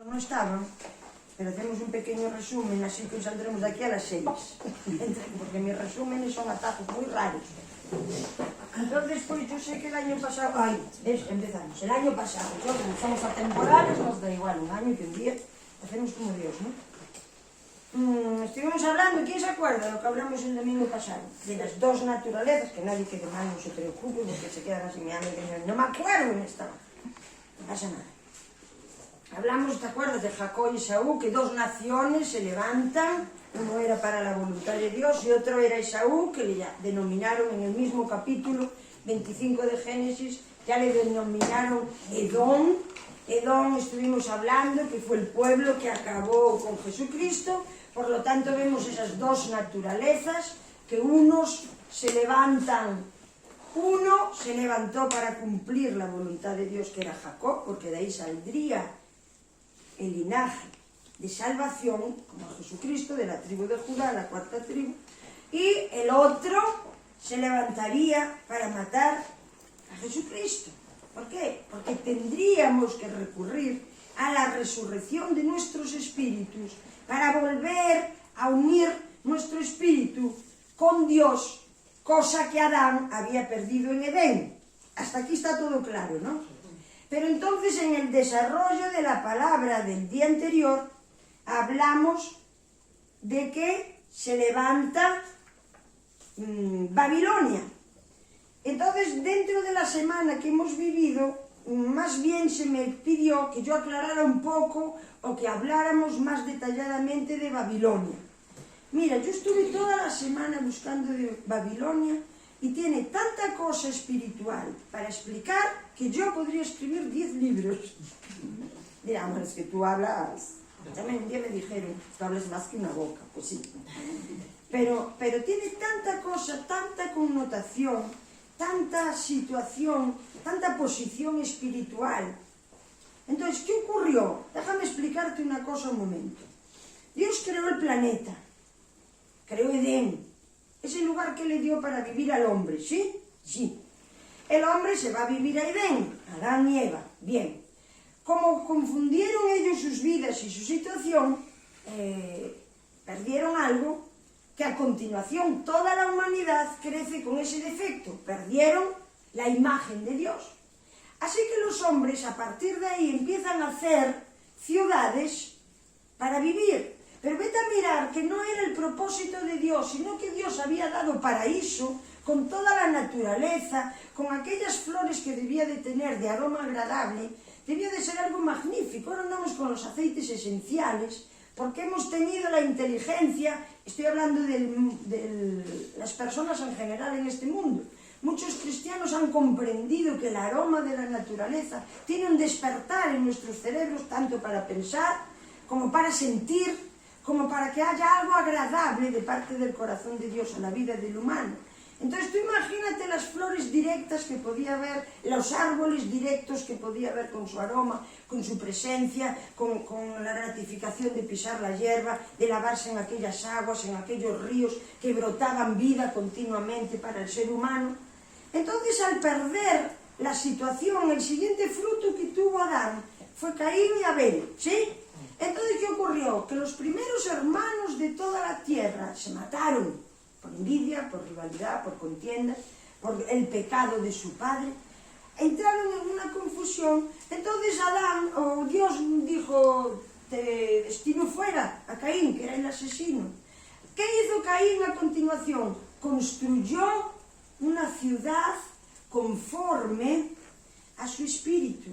No estaban, pero hacemos un pequeño resumen, así que saldremos de aquí a las 6, porque mis resúmenes son atajos muy raros. Entonces, pues yo sé que el año pasado, empezamos, el año pasado, yo como somos atemporales, nos da igual un año que un día, hacemos como Dios, ¿no? Estuvimos hablando, ¿quién se acuerda de lo que hablamos el domingo pasado? De las dos naturalezas, que nadie quede mal, no se preocupe, porque se quedan así mirando, no me acuerdo en esta, no pasa nada. Hablamos, ¿te acuerdas? De Jacob y Esaú, que dos naciones se levantan, uno era para la voluntad de Dios y otro era Esaú, que le denominaron en el mismo capítulo 25 de Génesis, ya le denominaron Edom. Edom estuvimos hablando que fue el pueblo que acabó con Jesucristo, por lo tanto vemos esas dos naturalezas, que unos se levantan. Uno se levantó para cumplir la voluntad de Dios, que era Jacob, porque de ahí saldría el linaje de salvación, como Jesucristo, de la tribu de Judá, la cuarta tribu, y el otro se levantaría para matar a Jesucristo. ¿Por qué? Porque tendríamos que recurrir a la resurrección de nuestros espíritus para volver a unir nuestro espíritu con Dios, cosa que Adán había perdido en Edén. Hasta aquí está todo claro, ¿no? Pero entonces en el desarrollo de la palabra del día anterior hablamos de que se levanta Babilonia. Entonces dentro de la semana que hemos vivido, más bien se me pidió que yo aclarara un poco o que habláramos más detalladamente de Babilonia. Mira, yo estuve toda la semana buscando de Babilonia y tiene tanta cosa espiritual para explicar que yo podría escribir 10 libros. Dirán, es que tú hablas... También un día me dijeron, tú hablas más que una boca, pues sí. Pero tiene tanta cosa, tanta connotación, tanta situación, tanta posición espiritual. Entonces, ¿qué ocurrió? Déjame explicarte una cosa un momento. Dios creó el planeta, creó Edén, ese lugar que le dio para vivir al hombre, ¿sí? Sí. El hombre se va a vivir a Edén, Adán y Eva, bien. Como confundieron ellos sus vidas y su situación, perdieron algo que a continuación toda la humanidad crece con ese defecto. Perdieron la imagen de Dios. Así que los hombres a partir de ahí empiezan a hacer ciudades para vivir. Pero vete a mirar que no era el propósito de Dios, sino que Dios había dado paraíso con toda la naturaleza, con aquellas flores que debía de tener de aroma agradable, debía de ser algo magnífico. Ahora andamos con los aceites esenciales, porque hemos tenido la inteligencia, estoy hablando de las personas en general en este mundo. Muchos cristianos han comprendido que el aroma de la naturaleza tiene un despertar en nuestros cerebros, tanto para pensar como para sentir, como para que haya algo agradable de parte del corazón de Dios a la vida del humano. Entonces tú imagínate las flores directas que podía haber, los árboles directos que podía haber con su aroma, con su presencia, con la gratificación de pisar la hierba, de lavarse en aquellas aguas, en aquellos ríos que brotaban vida continuamente para el ser humano. Entonces al perder la situación, el siguiente fruto que tuvo Adán fue Caín y Abel, ¿sí? Entonces, ¿qué ocurrió? Que los primeros hermanos de toda la tierra se mataron por envidia, por rivalidad, por contienda, por el pecado de su padre. Entraron en una confusión. Entonces Adán, o Dios dijo, te destino fuera a Caín, que era el asesino. ¿Qué hizo Caín a continuación? Construyó una ciudad conforme a su espíritu.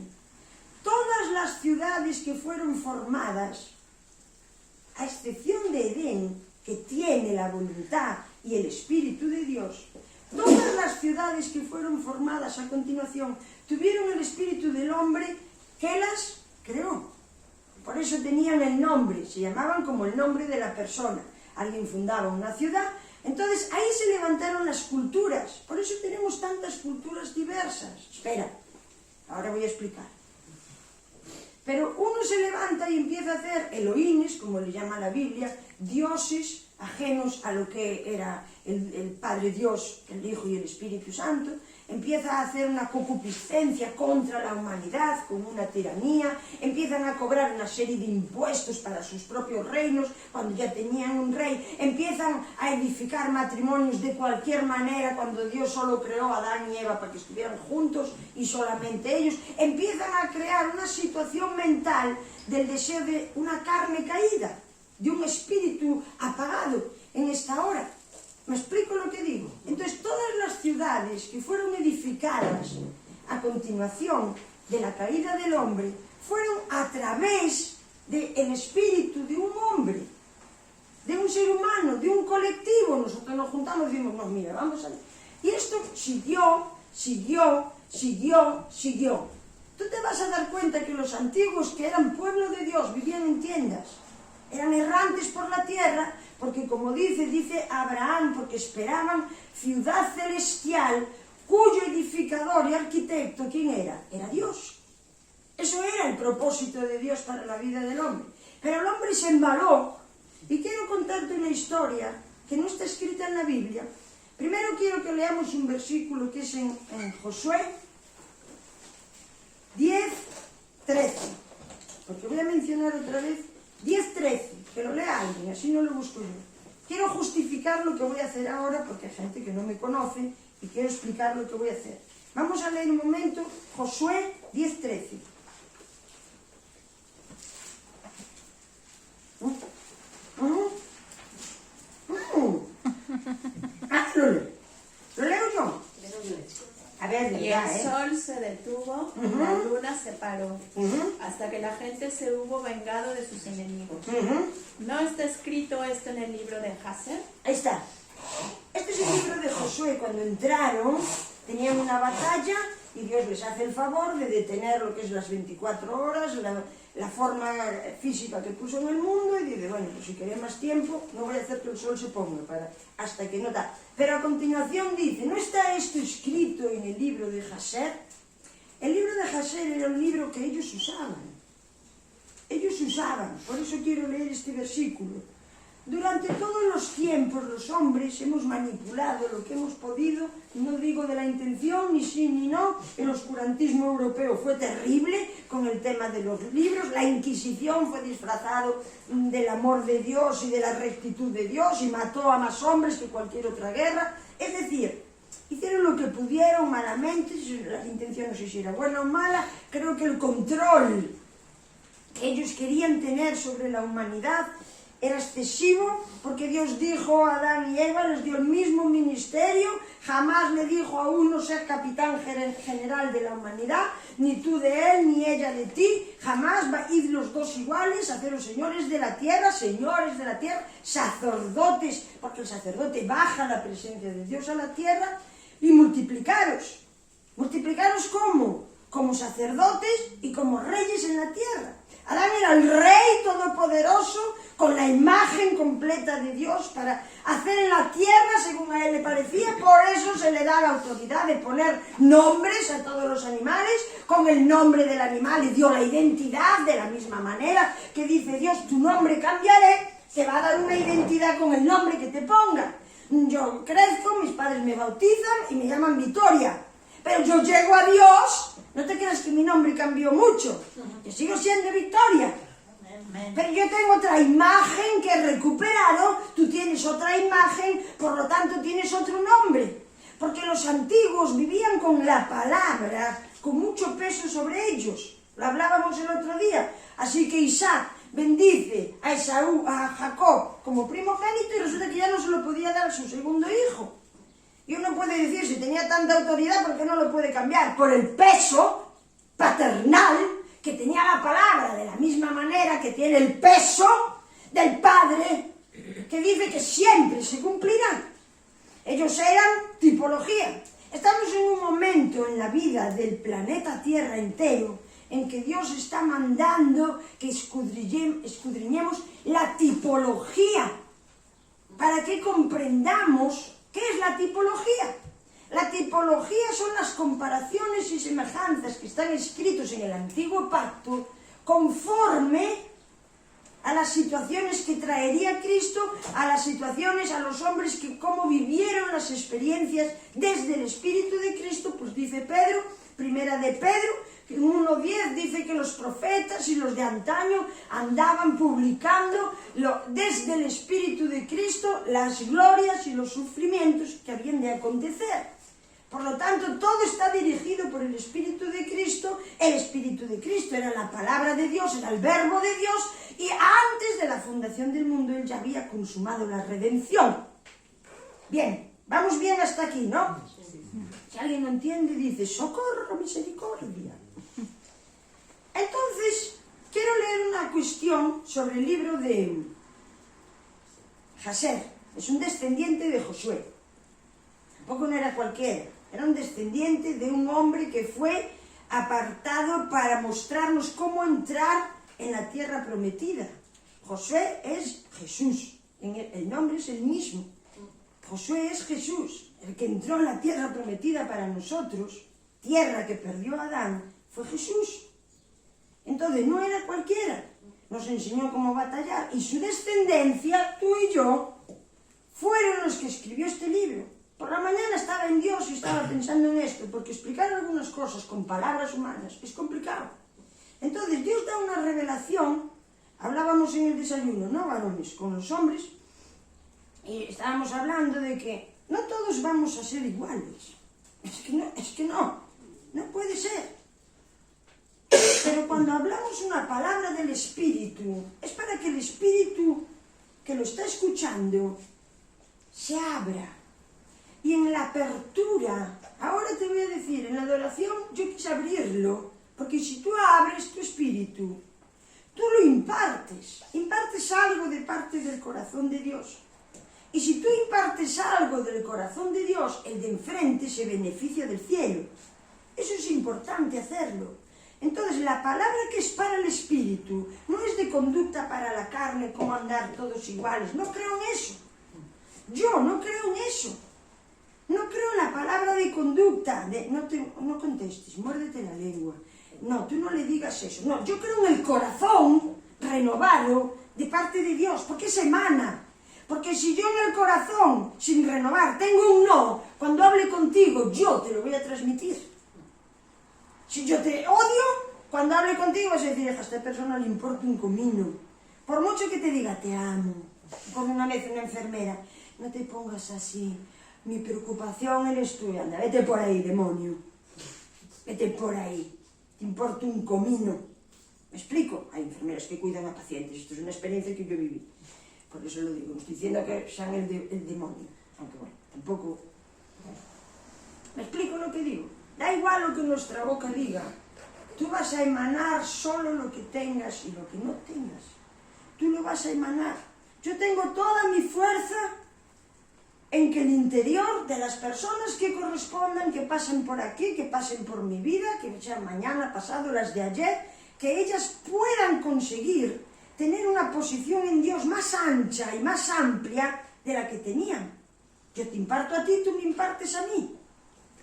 Todas las ciudades que fueron formadas, a excepción de Edén, que tiene la voluntad y el Espíritu de Dios, todas las ciudades que fueron formadas a continuación tuvieron el Espíritu del hombre que las creó. Por eso tenían el nombre, se llamaban como el nombre de la persona. Alguien fundaba una ciudad, entonces ahí se levantaron las culturas. Por eso tenemos tantas culturas diversas. Espera, ahora voy a explicar. Pero uno se levanta y empieza a hacer Elohines, como le llama la Biblia, dioses ajenos a lo que era el Padre Dios, el Hijo y el Espíritu Santo, empieza a hacer una concupiscencia contra la humanidad, con una tiranía, empiezan a cobrar una serie de impuestos para sus propios reinos, cuando ya tenían un rey, empiezan a edificar matrimonios de cualquier manera, cuando Dios solo creó a Adán y Eva para que estuvieran juntos y solamente ellos, empiezan a crear una situación mental del deseo de una carne caída, de un espíritu apagado en esta hora. ¿Me explico lo que digo? Entonces, todas las ciudades que fueron edificadas a continuación de la caída del hombre fueron a través del espíritu de un hombre, de un ser humano, de un colectivo. Nosotros nos juntamos y decimos, no, mira, vamos a ver. Y esto siguió. Tú te vas a dar cuenta que los antiguos, que eran pueblo de Dios, vivían en tiendas, eran errantes por la tierra, porque como dice Abraham, porque esperaban ciudad celestial, cuyo edificador y arquitecto, ¿quién era? Era Dios. Eso era el propósito de Dios para la vida del hombre. Pero el hombre se embaló, y quiero contarte una historia que no está escrita en la Biblia. Primero quiero que leamos un versículo que es en Josué 10:13, porque voy a mencionar otra vez 10:13, que lo lea alguien, así no lo busco yo. Quiero justificar lo que voy a hacer ahora, porque hay gente que no me conoce, y quiero explicar lo que voy a hacer. Vamos a leer un momento Josué 10:13. ¿Lo leo yo? A ver, y el sol se detuvo, y la luna se paró, hasta que la gente se hubo vengado de sus enemigos. ¿No está escrito esto en el libro de Jasher? Ahí está. Este es el libro de Josué. Cuando entraron, tenían una batalla y Dios les hace el favor de detener lo que es las 24 horas, la forma física que puso en el mundo, y dice, bueno, pues si queréis más tiempo, no voy a hacer que el sol se ponga hasta que no da. Pero a continuación dice, ¿no está esto escrito en el libro de Jasher? El libro de Jasher era un libro que ellos usaban. Por eso quiero leer este versículo. Durante todos los tiempos los hombres hemos manipulado lo que hemos podido, no digo de la intención, ni sí ni no. El oscurantismo europeo fue terrible con el tema de los libros, la Inquisición fue disfrazado del amor de Dios y de la rectitud de Dios y mató a más hombres que cualquier otra guerra. Es decir, hicieron lo que pudieron malamente, la intención no sé si era buena o mala. Creo que el control que ellos querían tener sobre la humanidad era excesivo, porque Dios dijo a Adán y Eva, les dio el mismo ministerio, jamás le dijo a uno ser capitán general de la humanidad, ni tú de él, ni ella de ti, jamás, id los dos iguales, haceros señores de la tierra, sacerdotes, porque el sacerdote baja la presencia de Dios a la tierra, y multiplicaros. ¿Multiplicaros cómo? Como sacerdotes y como reyes en la tierra. Adán era el rey todopoderoso, con la imagen completa de Dios para hacer en la tierra según a él le parecía. Por eso se le da la autoridad de poner nombres a todos los animales. Con el nombre del animal le dio la identidad, de la misma manera que dice Dios, tu nombre cambiaré, te va a dar una identidad con el nombre que te ponga. Yo crezco, mis padres me bautizan y me llaman Victoria, pero yo llego a Dios, no te creas que mi nombre cambió mucho, yo sigo siendo Victoria. Pero yo tengo otra imagen que he recuperado, tú tienes otra imagen, por lo tanto tienes otro nombre. Porque los antiguos vivían con la palabra, con mucho peso sobre ellos. Lo hablábamos el otro día. Así que Isaac bendice a Esaú, a Jacob como primogénito, y resulta que ya no se lo podía dar a su segundo hijo. Y uno puede decir, si tenía tanta autoridad, ¿por qué no lo puede cambiar? Por el peso paternal que tenía la palabra, de la misma manera que tiene el peso del Padre, que dice que siempre se cumplirá. Ellos eran tipología. Estamos en un momento en la vida del planeta Tierra entero en que Dios está mandando que escudriñemos la tipología para que comprendamos qué es la tipología. La tipología son las comparaciones y semejanzas que están escritos en el Antiguo Pacto conforme a la las situaciones que traería Cristo, a las situaciones, a los hombres que cómo vivieron las experiencias desde el Espíritu de Cristo, pues dice Pedro, primera de Pedro, que en 1:10 dice que los profetas y los de antaño andaban publicando desde el Espíritu de Cristo las glorias y los sufrimientos que habían de acontecer. Por lo tanto, todo está dirigido por el Espíritu de Cristo. El Espíritu de Cristo era la palabra de Dios, era el verbo de Dios, y antes de la fundación del mundo Él ya había consumado la redención. Bien, vamos bien hasta aquí, ¿no? Si alguien no entiende, dice, socorro, misericordia. Entonces, quiero leer una cuestión sobre el libro de Jaser. Es un descendiente de Josué. Tampoco no era cualquiera. Era un descendiente de un hombre que fue apartado para mostrarnos cómo entrar en la tierra prometida. Josué es Jesús. El nombre es el mismo. Josué es Jesús. El que entró en la tierra prometida para nosotros, tierra que perdió Adán, fue Jesús. Entonces no era cualquiera. Nos enseñó cómo batallar. Y su descendencia, tú y yo, fueron los que escribió este libro. Por la mañana estaba en Dios y estaba pensando en esto, porque explicar algunas cosas con palabras humanas es complicado. Entonces Dios da una revelación, hablábamos en el desayuno, ¿no, varones? Con los hombres, y estábamos hablando de que no todos vamos a ser iguales. Es que no puede ser. Pero cuando hablamos una palabra del Espíritu, es para que el Espíritu que lo está escuchando se abra. Y en la apertura, ahora te voy a decir, en la adoración yo quise abrirlo, porque si tú abres tu espíritu, tú lo impartes algo de parte del corazón de Dios. Y si tú impartes algo del corazón de Dios, el de enfrente se beneficia del cielo. Eso es importante hacerlo. Entonces, la palabra que es para el espíritu no es de conducta para la carne, como andar todos iguales. No creo en eso. Yo no creo en eso. No creo en la palabra de conducta, no contestes, muérdete la lengua. No, tú no le digas eso. No, yo creo en el corazón renovado de parte de Dios, porque es emana. Porque si yo en el corazón, sin renovar, tengo un no, cuando hable contigo, yo te lo voy a transmitir. Si yo te odio, cuando hable contigo vas a decir, a esta persona le importa un comino. Por mucho que te diga, te amo. Como una vez una enfermera, no te pongas así. Mi preocupación eres tú, anda, vete por ahí, demonio. Vete por ahí. Te importa un comino. ¿Me explico? Hay enfermeras que cuidan a pacientes. Esto es una experiencia que yo viví. Por eso lo digo. No estoy diciendo que sean el demonio. Aunque bueno, tampoco... ¿Me explico lo que digo? Da igual lo que nuestra boca diga. Tú vas a emanar solo lo que tengas y lo que no tengas. Tú lo vas a emanar. Yo tengo toda mi fuerza en que el interior de las personas que correspondan, que pasen por aquí, que pasen por mi vida, que sean mañana, pasado, las de ayer, que ellas puedan conseguir tener una posición en Dios más ancha y más amplia de la que tenían. Yo te imparto a ti, tú me impartes a mí.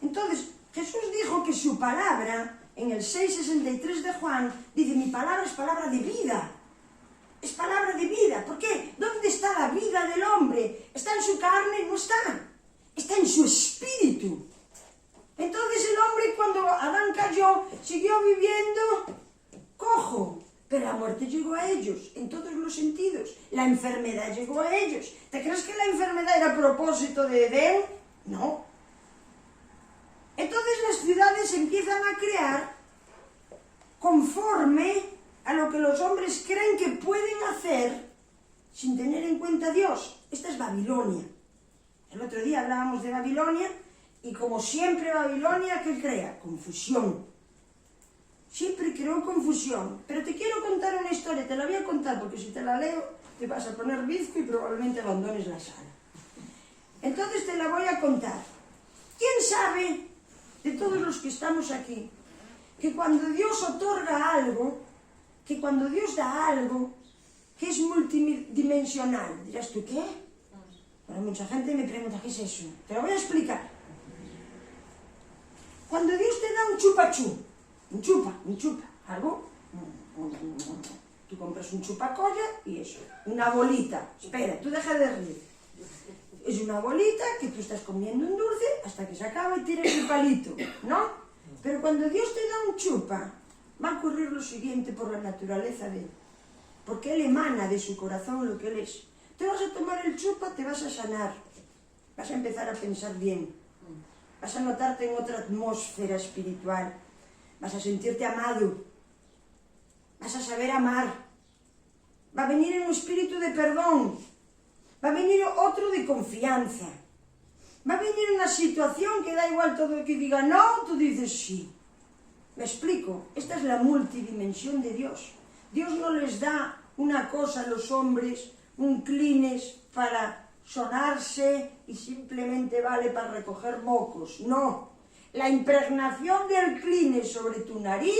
Entonces, Jesús dijo que su palabra, en el 6:63 de Juan, dice, mi palabra es palabra de vida. Es palabra de vida. ¿Por qué? ¿Dónde está la vida del hombre? ¿Está en su carne? No está. Está en su espíritu. Entonces el hombre, cuando Adán cayó, siguió viviendo cojo. Pero la muerte llegó a ellos, en todos los sentidos. La enfermedad llegó a ellos. ¿Te crees que la enfermedad era a propósito de Edén? No. Entonces las ciudades empiezan a crear conforme a lo que los hombres creen que pueden hacer sin tener en cuenta a Dios. Esta es Babilonia. El otro día hablábamos de Babilonia y como siempre Babilonia, ¿qué crea? Confusión. Siempre creó confusión. Pero te quiero contar una historia, te la voy a contar porque si te la leo te vas a poner bizco y probablemente abandones la sala. Entonces te la voy a contar. ¿Quién sabe de todos los que estamos aquí que cuando Dios otorga algo, que cuando Dios da algo que es multidimensional, dirás tú, ¿qué? Bueno, mucha gente me pregunta, ¿qué es eso? Te lo voy a explicar. Cuando Dios te da un chupachú, un chupa, algo, Tú compras un chupacolla y eso, una bolita. Espera, tú deja de reír. Es una bolita que tú estás comiendo un dulce hasta que se acaba y tiras el palito, ¿no? Pero cuando Dios te da un chupa, va a ocurrir lo siguiente por la naturaleza de Él. Porque Él emana de su corazón lo que Él es. Te vas a tomar el chupa, te vas a sanar. Vas a empezar a pensar bien. Vas a notarte en otra atmósfera espiritual. Vas a sentirte amado. Vas a saber amar. Va a venir un espíritu de perdón. Va a venir otro de confianza. Va a venir una situación que da igual todo el que diga no, tú dices sí. ¿Me explico? Esta es la multidimensión de Dios. Dios no les da una cosa a los hombres, un Kleenex para sonarse y simplemente vale para recoger mocos. No. La impregnación del Kleenex sobre tu nariz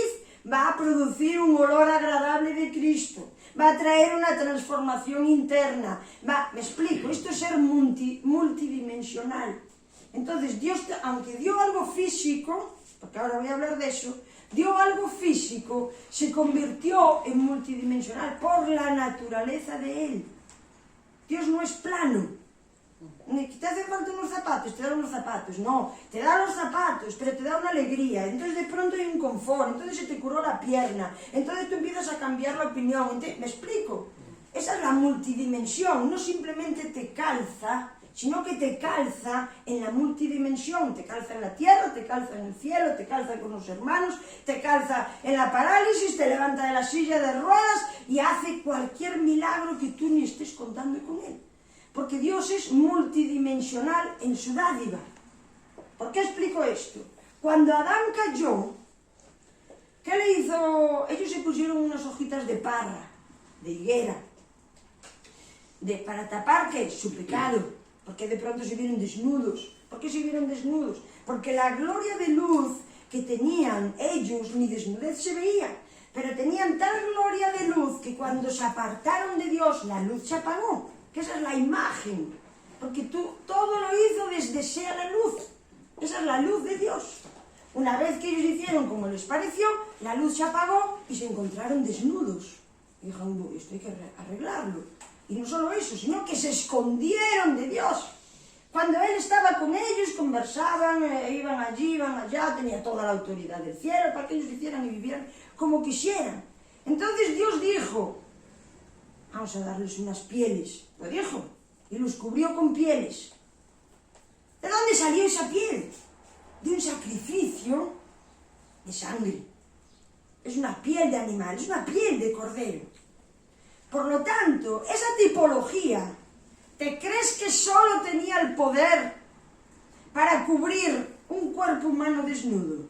va a producir un olor agradable de Cristo. Va a traer una transformación interna. Me explico, esto es ser multidimensional. Entonces Dios, aunque dio algo físico, porque ahora voy a hablar de eso, dio algo físico, se convirtió en multidimensional por la naturaleza de Él. Dios no es plano. ¿Te hacen falta unos zapatos? Te da unos zapatos. No, te da los zapatos, pero te da una alegría. Entonces de pronto hay un confort, entonces se te curó la pierna, entonces tú empiezas a cambiar la opinión. ¿Me explico? Esa es la multidimensión, no simplemente te calza, sino que te calza en la multidimensión. Te calza en la tierra, te calza en el cielo, te calza con los hermanos, te calza en la parálisis, te levanta de la silla de ruedas y hace cualquier milagro que tú ni estés contando con Él. Porque Dios es multidimensional en su dádiva. ¿Por qué explico esto? Cuando Adán cayó, ¿qué le hizo? Ellos se pusieron unas hojitas de parra, de higuera, para tapar, ¿qué? Su pecado. Porque de pronto se vieron desnudos. ¿Por qué se vieron desnudos? Porque la gloria de luz que tenían ellos, ni desnudez se veía, pero tenían tal gloria de luz que cuando se apartaron de Dios, la luz se apagó. Que esa es la imagen, porque todo lo hizo desde sea la luz. Esa es la luz de Dios. Una vez que ellos hicieron como les pareció, la luz se apagó y se encontraron desnudos. Y dijeron, esto hay que arreglarlo. Y no solo eso, sino que se escondieron de Dios. Cuando Él estaba con ellos, conversaban, iban allí, iban allá, tenía toda la autoridad del cielo para que ellos hicieran y vivieran como quisieran. Entonces Dios dijo, vamos a darles unas pieles. Lo dijo. Y los cubrió con pieles. ¿De dónde salió esa piel? De un sacrificio de sangre. Es una piel de animal, es una piel de cordero. Por lo tanto, esa tipología, ¿te crees que solo tenía el poder para cubrir un cuerpo humano desnudo?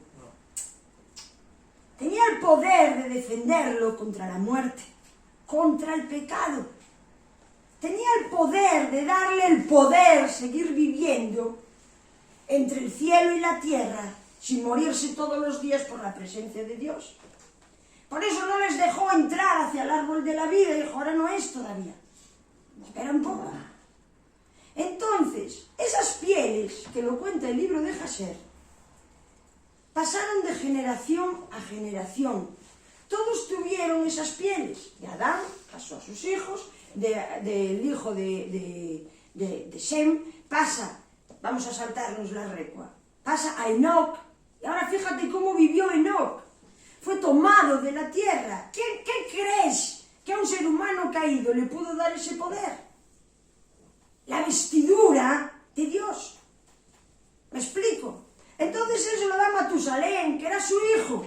Tenía el poder de defenderlo contra la muerte, contra el pecado. Tenía el poder de darle el poder seguir viviendo entre el cielo y la tierra sin morirse todos los días por la presencia de Dios. Por eso no les dejó entrar hacia el árbol de la vida y dijo, ahora no es todavía. Espera un poco. Entonces, esas pieles, que lo cuenta el libro de Jasher, pasaron de generación a generación. Todos tuvieron esas pieles. De Adán pasó a sus hijos, del hijo de Sem pasa, vamos a saltarnos la recua, pasa a Enoc. Y ahora fíjate cómo vivió Enoc. Fue tomado de la tierra. ¿Qué crees que a un ser humano caído le pudo dar ese poder? La vestidura de Dios. ¿Me explico? Entonces eso lo da Matusalén, que era su hijo.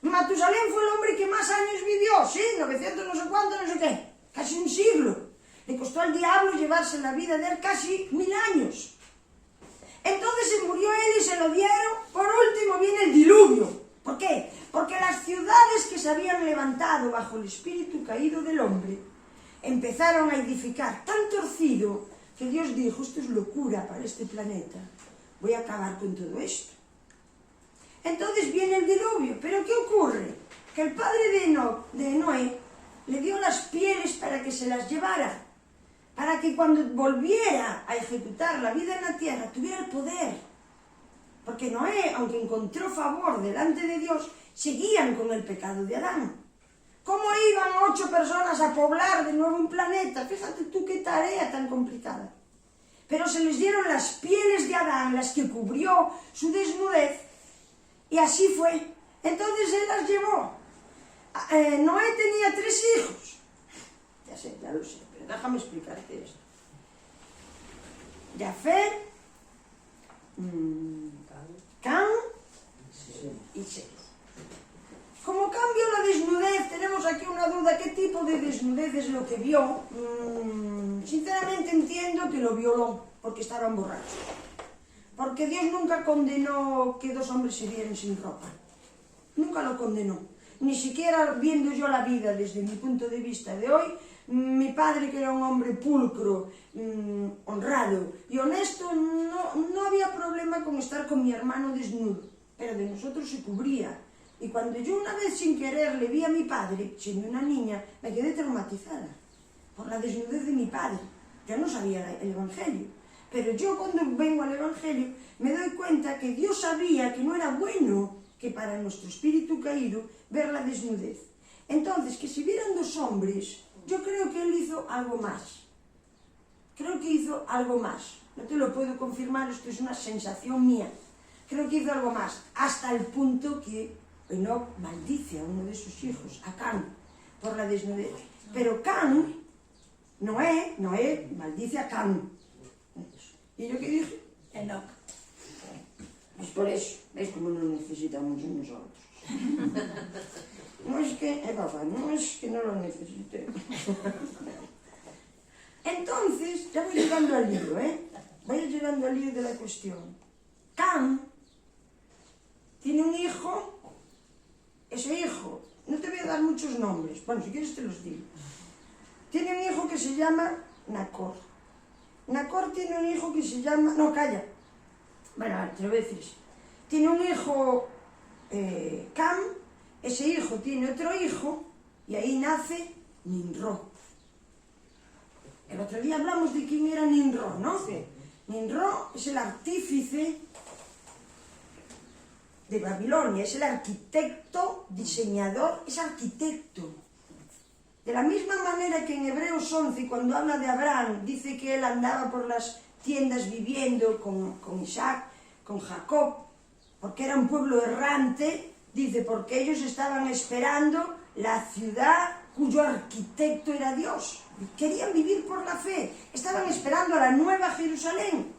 Matusalén fue el hombre que más años vivió, sí, 900 no sé cuánto, no sé qué, casi un siglo. Le costó al diablo llevarse la vida de él casi 1000 años. Entonces se murió él y se lo dieron. Por último viene el diluvio. ¿Por qué? Porque las ciudades que se habían levantado bajo el espíritu caído del hombre empezaron a edificar tan torcido que Dios dijo, esto es locura para este planeta, voy a acabar con todo esto. Entonces viene el diluvio, pero ¿qué ocurre? Que el padre de Noé le dio las pieles para que se las llevara, para que cuando volviera a ejecutar la vida en la tierra tuviera el poder. Porque Noé, aunque encontró favor delante de Dios, seguían con el pecado de Adán. ¿Cómo iban 8 personas a poblar de nuevo un planeta? Fíjate tú qué tarea tan complicada. Pero se les dieron las pieles de Adán, las que cubrió su desnudez, y así fue. Entonces él las llevó. Noé tenía 3 hijos. Ya sé, ya lo sé, pero déjame explicarte esto. Jafet, Cam y Seth. Como cambio la desnudez, tenemos aquí una duda, ¿qué tipo de desnudez es lo que vio? Sinceramente entiendo que lo violó, porque estaban borrachos. Porque Dios nunca condenó que 2 hombres se vieran sin ropa. Nunca lo condenó. Ni siquiera viendo yo la vida desde mi punto de vista de hoy, mi padre, que era un hombre pulcro, honrado y honesto, no había problema con estar con mi hermano desnudo, pero de nosotros se cubría. Y cuando yo una vez sin querer le vi a mi padre, siendo una niña, me quedé traumatizada por la desnudez de mi padre. Yo no sabía el Evangelio, pero yo cuando vengo al Evangelio me doy cuenta que Dios sabía que no era bueno que para nuestro espíritu caído ver la desnudez. Entonces, que si vieran 2 hombres, yo creo que él hizo algo más. Creo que hizo algo más. No te lo puedo confirmar, esto es una sensación mía. Creo que hizo algo más, hasta el punto que Enoc maldice a uno de sus hijos, a Can, por la desnudez. Pero Can, Noé maldice a Can. ¿Y yo qué dije? Enoc. Pues por eso, ¿veis cómo nos necesitamos nosotros? No es que no lo necesite. Entonces, ya voy llegando al lío, Voy llegando al lío de la cuestión. Can tiene un hijo. Ese hijo, no te voy a dar muchos nombres, bueno, si quieres te los digo. Tiene un hijo que se llama Nacor. Nacor tiene un hijo que se llama... No, calla. Bueno, te lo voy a decir. Tiene un hijo, Cam, ese hijo tiene otro hijo, y ahí nace Nimrod. El otro día hablamos de quién era Nimrod, ¿no? Sí. Nimrod es el artífice de Babilonia, es el arquitecto, diseñador, es arquitecto. De la misma manera que en Hebreos 11, cuando habla de Abraham, dice que él andaba por las tiendas viviendo con Isaac, con Jacob, porque era un pueblo errante, dice, porque ellos estaban esperando la ciudad cuyo arquitecto era Dios. Querían vivir por la fe, estaban esperando a la nueva Jerusalén,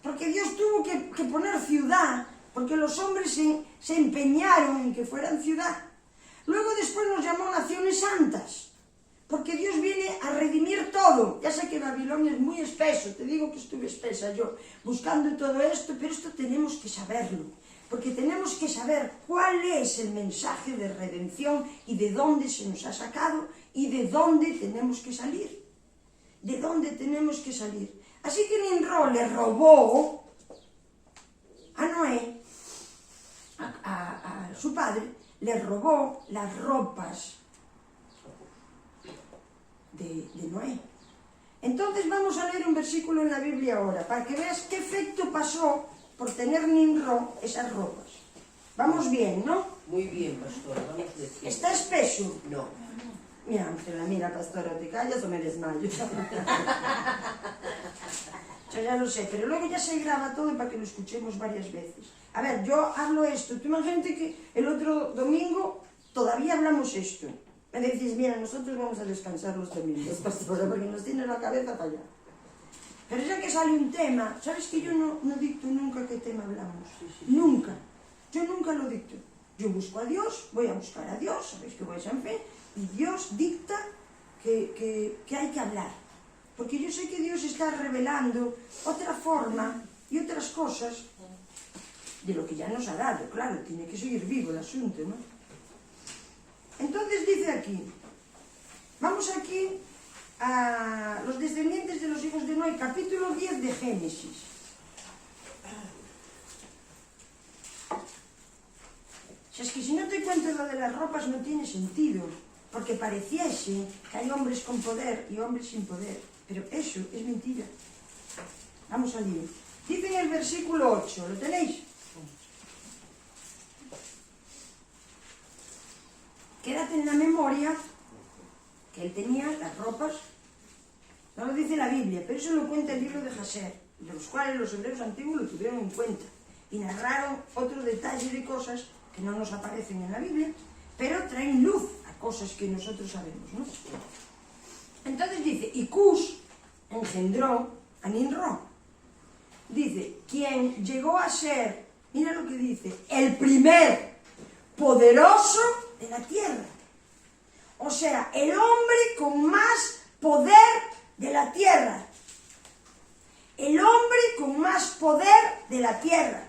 porque Dios tuvo que poner ciudad, porque los hombres se empeñaron en que fueran ciudad. Luego después nos llamó naciones santas, porque Dios viene a redimir todo. Ya sé que Babilonia es muy espeso, te digo que estuve espesa yo buscando todo esto, pero esto tenemos que saberlo, porque tenemos que saber cuál es el mensaje de redención y de dónde se nos ha sacado y de dónde tenemos que salir. De dónde tenemos que salir. Así que Nimrod le robó a Noé, a su padre, le robó las ropas de Noé. Entonces vamos a leer un versículo en la Biblia ahora, para que veas qué efecto pasó por tener Nimrod esas ropas. Vamos bien, ¿no? Muy bien, pastora, vamos de tiempo. ¿Está espeso? No. Mira, Ángela, mira, pastora, ¿te callas o me desmayo? Yo ya lo sé, pero luego ya se graba todo para que lo escuchemos varias veces. A ver, yo hablo esto, tú imagínate que el otro domingo todavía hablamos esto. Me decís, mira, nosotros vamos a descansar los domingos, pastora, porque nos tiene la cabeza para allá. Pero ya que sale un tema, ¿sabes que yo no dicto nunca qué tema hablamos? Sí. Nunca. Yo nunca lo dicto. Yo busco a Dios, voy a buscar a Dios, sabéis que voy a San Fe, y Dios dicta que hay que hablar. Porque yo sé que Dios está revelando otra forma y otras cosas de lo que ya nos ha dado. Claro, tiene que seguir vivo el asunto, ¿no? Entonces dice aquí, vamos aquí a los descendientes de los hijos de Noé, capítulo 10 de Génesis. O sea, es que si no te cuento lo de las ropas no tiene sentido, porque pareciese que hay hombres con poder y hombres sin poder, pero eso es mentira. Vamos al lío. Dice en el versículo 8, ¿lo tenéis? quédate en la memoria que él tenía las ropas, no lo dice la Biblia, pero eso lo cuenta el libro de Jasher, de los cuales los hebreos antiguos lo tuvieron en cuenta y narraron otros detalles de cosas que no nos aparecen en la Biblia, pero traen luz a cosas que nosotros sabemos, ¿no? Entonces dice, y Cus engendró a Nimrod. Dice, quien llegó a ser, mira lo que dice, el primer poderoso de la tierra. O sea, el hombre con más poder de la tierra. El hombre con más poder de la tierra.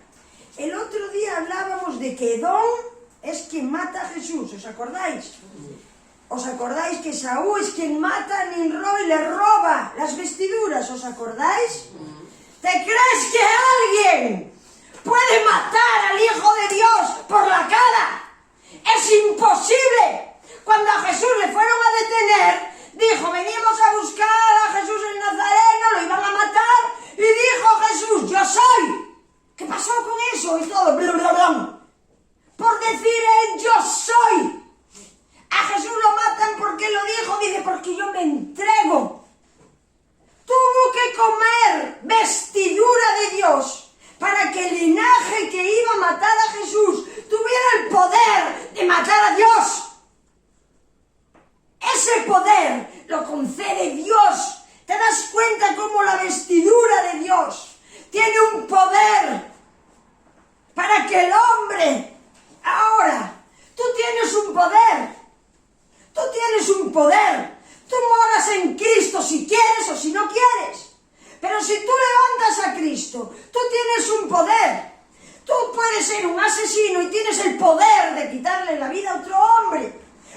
El otro día hablábamos de que Edom es quien mata a Jesús, ¿os acordáis? ¿Os acordáis que Saúl es quien mata a Nimrod y le roba las vestiduras? ¿Os acordáis? ¿Te crees que alguien puede matar al Hijo de Dios por la cara? ¡Es imposible! Cuando a Jesús le fueron a detener, dijo, venimos a buscar a Jesús el Nazareno, lo iban a matar, y dijo Jesús, yo soy. ¿Qué pasó con eso? Y todo, bla, bla, bla. Por decir él, yo soy. A Jesús lo matan porque lo dijo, dice, porque yo me entrego. Tuvo que comer vestidura de Dios para que el linaje que iba a matar a Jesús tuviera el poder de matar a Dios. Ese poder lo concede Dios. ¿Te das cuenta cómo la vestidura de Dios tiene un poder para que el hombre, ahora, tú tienes un poder, tú tienes un poder, tú moras en Cristo si quieres o si no quieres, pero si tú levantas a Cristo, tú tienes un poder, tú puedes ser un asesino y tienes el poder de quitarle la vida a otro hombre,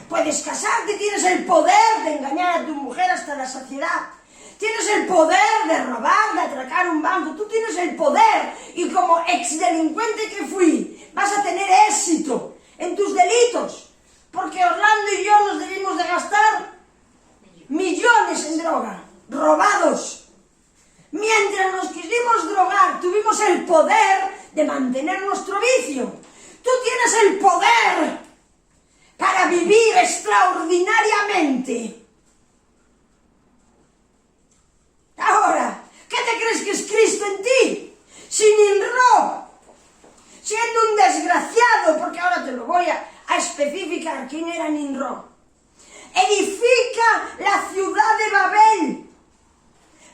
puedes casarte y tienes el poder de engañar a tu mujer hasta la saciedad, tienes el poder de robar, de atracar un banco, tú tienes el poder y como exdelincuente que fui, vas a tener éxito en tus delitos, porque Orlando y yo nos debimos de gastar millones en droga, robados. Mientras nos quisimos drogar, tuvimos el poder de mantener nuestro vicio. Tú tienes el poder para vivir extraordinariamente. Ahora, ¿qué te crees que es Cristo en ti? Sin Nimrod, siendo un desgraciado, porque ahora te lo voy a especificar quién era Nimrod. Edifica la ciudad de Babel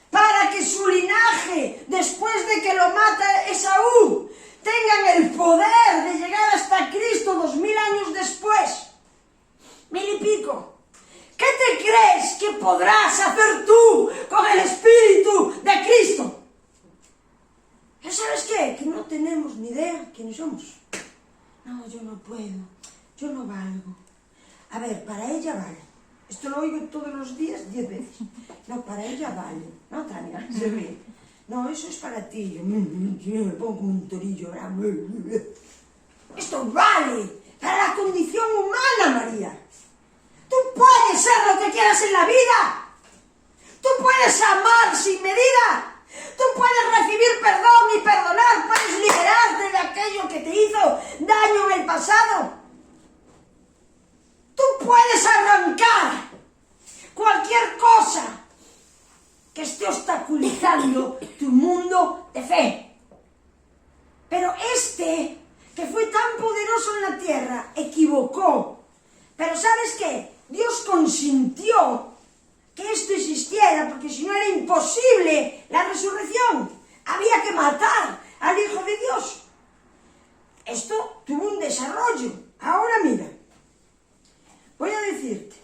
para que su linaje, después de que lo mata Esaú, tengan el poder de llegar hasta Cristo 2000 años después, 1000 y pico. ¿Qué te crees que podrás hacer tú con el Espíritu de Cristo? ¿Ya sabes qué? Que no tenemos ni idea quiénes somos. No, yo no puedo, yo no valgo. A ver, para ella vale. Esto lo oigo todos los días 10 veces. No, para ella vale. No, Tania, se ríe. No, eso es para ti. Yo me pongo como un torillo. Esto vale para la condición humana, María. Tú puedes ser lo que quieras en la vida. Tú puedes amar sin medida. Tú puedes recibir perdón y perdonar. Puedes liberarte de aquello que te hizo daño en el pasado. Tú puedes arrancar cualquier cosa que esté obstaculizando tu mundo de fe. Pero este, que fue tan poderoso en la tierra, equivocó. Pero ¿sabes qué? Dios consintió que esto existiera, porque si no era imposible la resurrección. Había que matar al Hijo de Dios. Esto tuvo un desarrollo. Ahora mira, voy a decirte.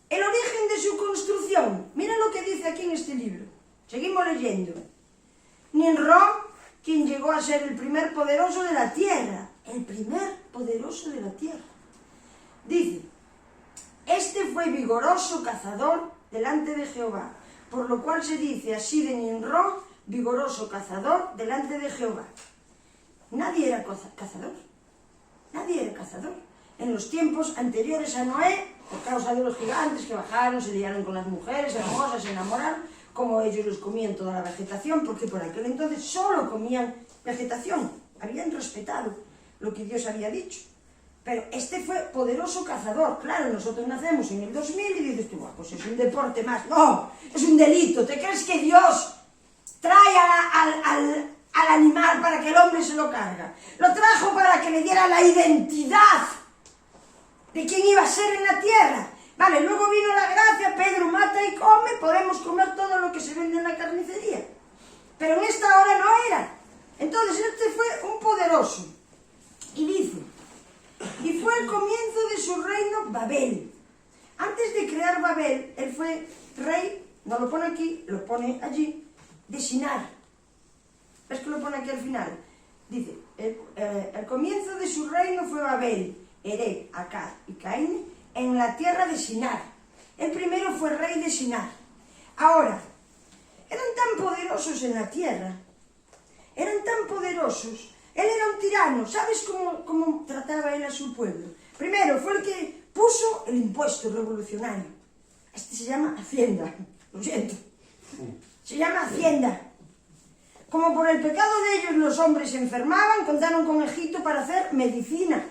El origen de su construcción. Mira lo que dice aquí en este libro. Seguimos leyendo. Nimrod, quien llegó a ser el primer poderoso de la tierra. El primer poderoso de la tierra. Dice, este fue vigoroso cazador delante de Jehová, por lo cual se dice así de Nimrod, vigoroso cazador delante de Jehová. Nadie era cazador. Nadie era cazador. En los tiempos anteriores a Noé, por causa de los gigantes que bajaron, se liaron con las mujeres hermosas, se enamoraron, como ellos les comían toda la vegetación, porque por aquel entonces solo comían vegetación, habían respetado lo que Dios había dicho. Pero este fue poderoso cazador. Claro, nosotros nacemos en el 2000 y dices tú, pues es un deporte más. No, es un delito. ¿Te crees que Dios trae al animal para que el hombre se lo carga? Lo trajo para que le diera la identidad de quién iba a ser en la tierra. Vale, luego vino la gracia, Pedro mata y come, podemos comer todo lo que se vende en la carnicería. Pero en esta hora no era. Entonces este fue un poderoso. Y dice, y fue el comienzo de su reino Babel. Antes de crear Babel, él fue rey, no lo pone aquí, lo pone allí, de Shinar. ¿Ves que lo pone aquí al final? Dice, el comienzo de su reino fue Babel, Erec, Akkad y Caín, en la tierra de Shinar. El primero fue rey de Shinar. Ahora, eran tan poderosos en la tierra, eran tan poderosos. Él era un tirano. ¿Sabes cómo trataba él a su pueblo? Primero, fue el que puso el impuesto revolucionario. Este se llama Hacienda. Lo siento. Se llama Hacienda. Como por el pecado de ellos los hombres se enfermaban, contaron con Egipto para hacer medicina.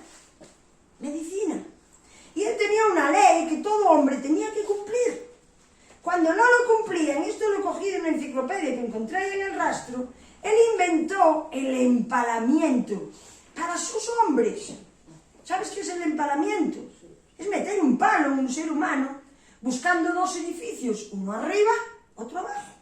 Medicina. Y él tenía una ley que todo hombre tenía que cumplir. Cuando no lo cumplían, esto lo cogí de una enciclopedia que encontré ahí en el rastro, él inventó el empalamiento para sus hombres. ¿Sabes qué es el empalamiento? Es meter un palo en un ser humano buscando dos edificios, uno arriba, otro abajo,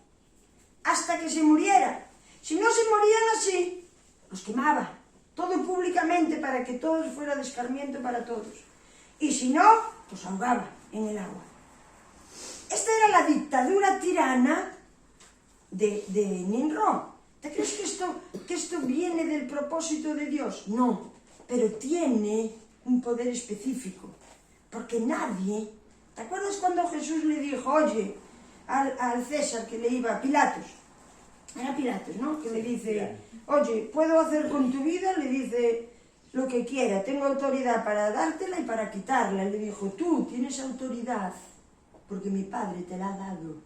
hasta que se muriera. Si no se morían así, los quemaba, todo públicamente para que todo fuera de escarmiento para todos. Y si no, los ahogaba en el agua. Esta era la dictadura tirana de Nimrod. ¿Te crees que esto viene del propósito de Dios? No, pero tiene un poder específico, porque nadie... ¿Te acuerdas cuando Jesús le dijo, oye, al César que le iba a Pilatos? Era Pilatos, ¿no? Que le dice, oye, ¿puedo hacer con tu vida? Le dice, lo que quiera, tengo autoridad para dártela y para quitarla. Le dijo, tú tienes autoridad porque mi Padre te la ha dado.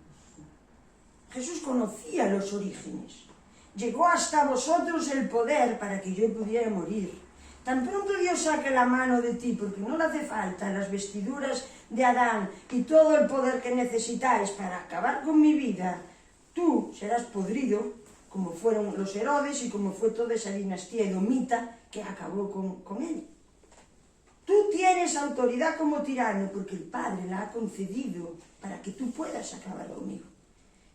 Jesús conocía los orígenes. Llegó hasta vosotros el poder para que yo pudiera morir. Tan pronto Dios saque la mano de ti, porque no le hace falta las vestiduras de Adán y todo el poder que necesitáis para acabar con mi vida, tú serás podrido, como fueron los Herodes y como fue toda esa dinastía edomita que acabó con él. Tú tienes autoridad como tirano, porque el Padre la ha concedido para que tú puedas acabar conmigo.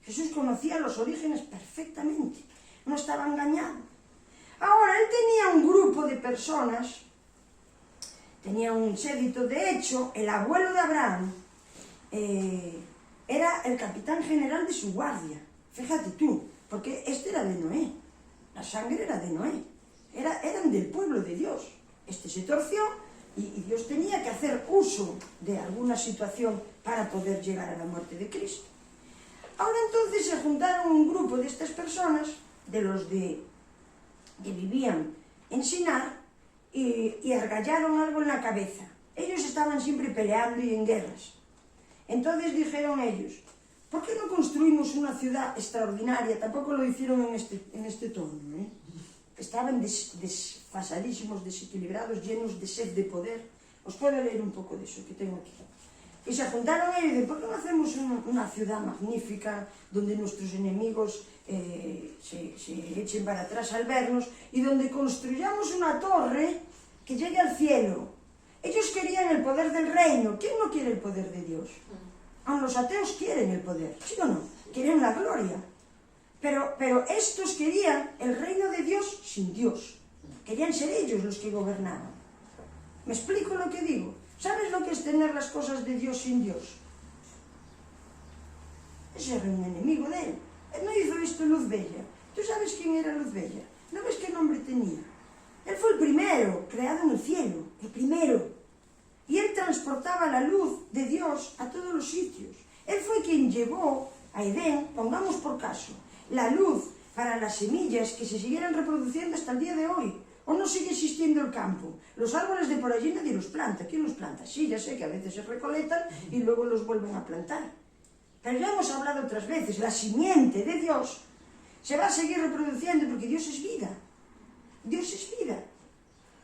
Jesús conocía los orígenes perfectamente. No estaba engañado. Ahora, él tenía un grupo de personas, tenía un sédito. De hecho, el abuelo de Abraham era el capitán general de su guardia. Fíjate tú, porque este era de Noé. La sangre era de Noé. Eran del pueblo de Dios. Este se torció y Dios tenía que hacer uso de alguna situación para poder llegar a la muerte de Cristo. Ahora entonces se juntaron un grupo de estas personas, de los que vivían en Shinar, y argallaron algo en la cabeza. Ellos estaban siempre peleando y en guerras. Entonces dijeron ellos, ¿por qué no construimos una ciudad extraordinaria? Tampoco lo hicieron en este tono, ¿eh? Estaban desfasadísimos, desequilibrados, llenos de sed de poder. Os puedo leer un poco de eso que tengo aquí. Y se juntaron ellos y dicen, ¿por qué no hacemos una ciudad magnífica donde nuestros enemigos se echen para atrás al vernos y donde construyamos una torre que llegue al cielo? Ellos querían el poder del reino. ¿Quién no quiere el poder de Dios? Aun los ateos quieren el poder, ¿sí o no? Quieren la gloria. Pero estos querían el reino de Dios sin Dios. Querían ser ellos los que gobernaban. ¿Me explico lo que digo? ¿Sabes lo que es tener las cosas de Dios sin Dios? Ese era un enemigo de él. Él no hizo esto Luz Bella. ¿Tú sabes quién era Luz Bella? ¿No ves qué nombre tenía? Él fue el primero creado en el cielo, el primero. Y él transportaba la luz de Dios a todos los sitios. Él fue quien llevó a Edén, pongamos por caso, la luz para las semillas que se siguieran reproduciendo hasta el día de hoy. ¿O no sigue existiendo el campo? Los árboles de por allí nadie los planta. ¿Quién los planta? Sí, ya sé que a veces se recolectan y luego los vuelven a plantar. Pero ya hemos hablado otras veces, la simiente de Dios se va a seguir reproduciendo porque Dios es vida. Dios es vida.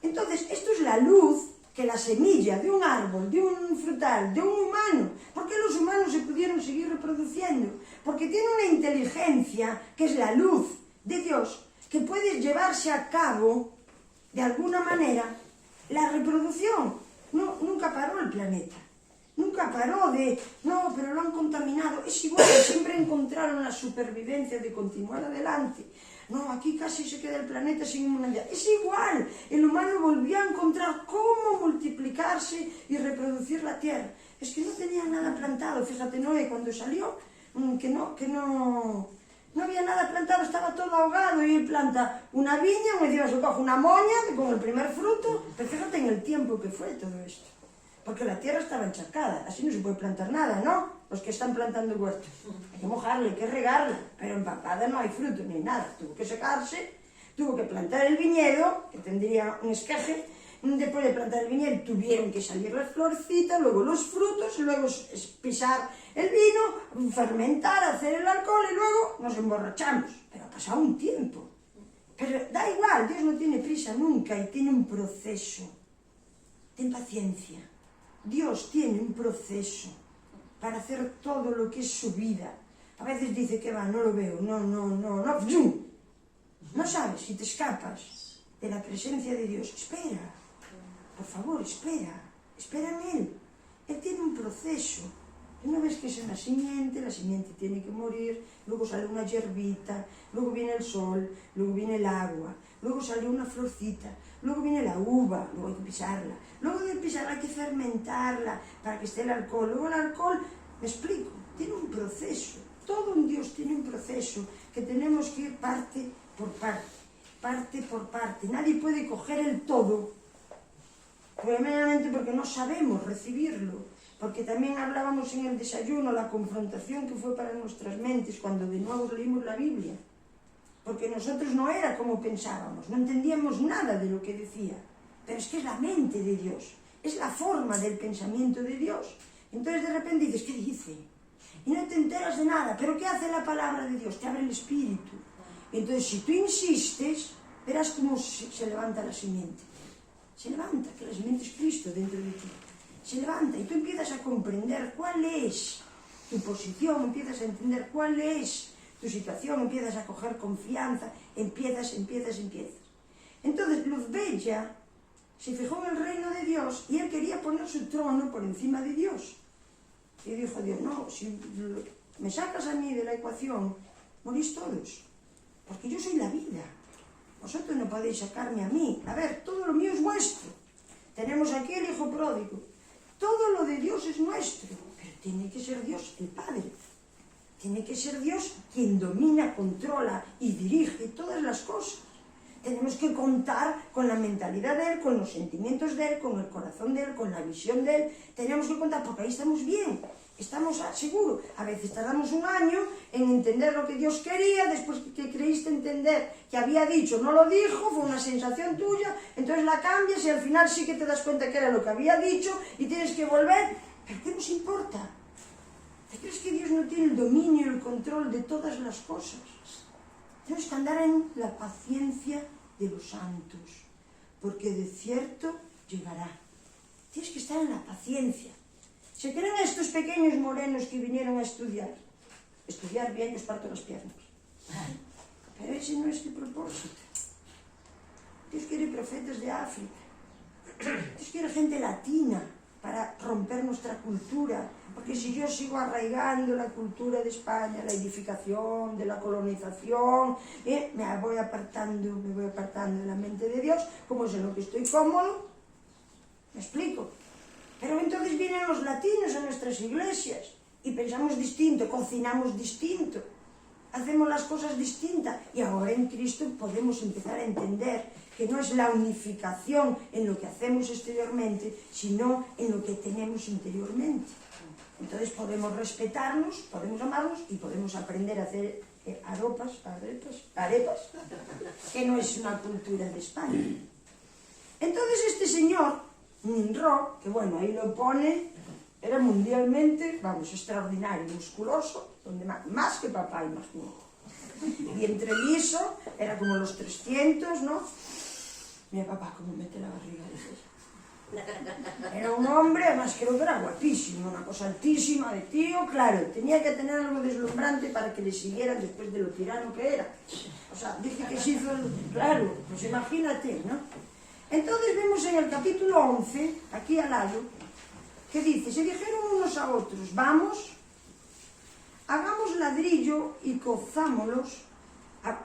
Entonces, esto es la luz que la semilla de un árbol, de un frutal, de un humano. ¿Por qué los humanos se pudieron seguir reproduciendo? Porque tiene una inteligencia, que es la luz de Dios, que puede llevarse a cabo, de alguna manera, la reproducción. No, nunca paró el planeta. Nunca paró de, no, pero lo han contaminado. Es igual, siempre encontraron la supervivencia de continuar adelante. No, aquí casi se queda el planeta sin humanidad. Es igual, el humano volvió a encontrar cómo multiplicarse y reproducir la tierra. Es que no tenía nada plantado. Fíjate, Noé, cuando salió, que no había nada plantado, estaba todo ahogado, y planta una viña, me encima se coge una moña, que con el primer fruto, pero fíjate en el tiempo que fue todo esto. Porque la tierra estaba encharcada, así no se puede plantar nada, ¿no? Los que están plantando huertos. Hay que mojarla, hay que regarla, pero empapada no hay fruto ni nada. Tuvo que secarse, tuvo que plantar el viñedo, que tendría un esqueje. Después de plantar el viñedo tuvieron que salir las florecitas, luego los frutos, luego pisar el vino, fermentar, hacer el alcohol y luego nos emborrachamos. Pero ha pasado un tiempo. Pero da igual, Dios no tiene prisa nunca y tiene un proceso. Ten paciencia. Dios tiene un proceso para hacer todo lo que es su vida. A veces dice que va, no lo veo, no, ¡zum! No sabes, si te escapas de la presencia de Dios, espera, por favor, espera en Él. Él tiene un proceso. ¿Tú no ves que es una simiente? La simiente tiene que morir, luego sale una hierbita, luego viene el sol, luego viene el agua, luego sale una florcita, luego viene la uva, luego hay que pisarla, luego de pisarla hay que fermentarla para que esté el alcohol, luego el alcohol, me explico, tiene un proceso, todo en Dios tiene un proceso que tenemos que ir parte por parte, nadie puede coger el todo, primeramente porque no sabemos recibirlo. Porque también hablábamos en el desayuno, la confrontación que fue para nuestras mentes cuando de nuevo leímos la Biblia. Porque nosotros no era como pensábamos, no entendíamos nada de lo que decía. Pero es que es la mente de Dios, es la forma del pensamiento de Dios. Entonces de repente dices, ¿qué dice? Y no te enteras de nada, pero ¿qué hace la palabra de Dios? Te abre el espíritu. Entonces si tú insistes, verás cómo se levanta la simiente. Se levanta, que la simiente es Cristo dentro de ti. Se levanta y tú empiezas a comprender cuál es tu posición, empiezas a entender cuál es tu situación, empiezas a coger confianza, empiezas. Entonces Luzbella se fijó en el reino de Dios y él quería poner su trono por encima de Dios. Y dijo a Dios, no, si me sacas a mí de la ecuación, morís todos, porque yo soy la vida. Vosotros no podéis sacarme a mí. A ver, todo lo mío es vuestro. Tenemos aquí el hijo pródigo. Todo lo de Dios es nuestro, pero tiene que ser Dios el Padre. Tiene que ser Dios quien domina, controla y dirige todas las cosas. Tenemos que contar con la mentalidad de Él, con los sentimientos de Él, con el corazón de Él, con la visión de Él. Tenemos que contar, porque ahí estamos bien, estamos seguros. A veces tardamos un año en entender lo que Dios quería, después que creíste entender que había dicho, no lo dijo, fue una sensación tuya, entonces la cambias y al final sí que te das cuenta que era lo que había dicho y tienes que volver. ¿Pero qué nos importa? ¿Te crees que Dios no tiene el dominio y el control de todas las cosas? Tienes que andar en la paciencia de los santos, porque de cierto llegará. Tienes que estar en la paciencia. ¿Se creen estos pequeños morenos que vinieron a estudiar? Estudiar bien, os parto las piernas. Pero ese no es el propósito. Dios quiere profetas de África. Dios quiere gente latina para romper nuestra cultura. Porque si yo sigo arraigando la cultura de España, la edificación, de la colonización, me voy apartando de la mente de Dios, como es en lo que estoy cómodo, ¿me explico? Pero entonces vienen los latinos a nuestras iglesias y pensamos distinto, cocinamos distinto, hacemos las cosas distintas y ahora en Cristo podemos empezar a entender que no es la unificación en lo que hacemos exteriormente, sino en lo que tenemos interiormente. Entonces podemos respetarnos, podemos amarnos y podemos aprender a hacer arepas, que no es una cultura de España. Entonces este señor, Nimrod, que bueno, ahí lo pone, era mundialmente, vamos, extraordinario, musculoso, donde más que papá, imagino. Vientre liso, era como los 300, ¿no? Mira papá cómo mete la barriga, dices. Era un hombre, además creo que era guapísimo, una cosa altísima de tío, claro, tenía que tener algo deslumbrante para que le siguieran después de lo tirano que era. O sea, dice que se hizo, claro, pues imagínate, ¿no? Entonces vemos en el capítulo 11, aquí al lado, que dice, se dijeron unos a otros, vamos, hagamos ladrillo y cozámoslos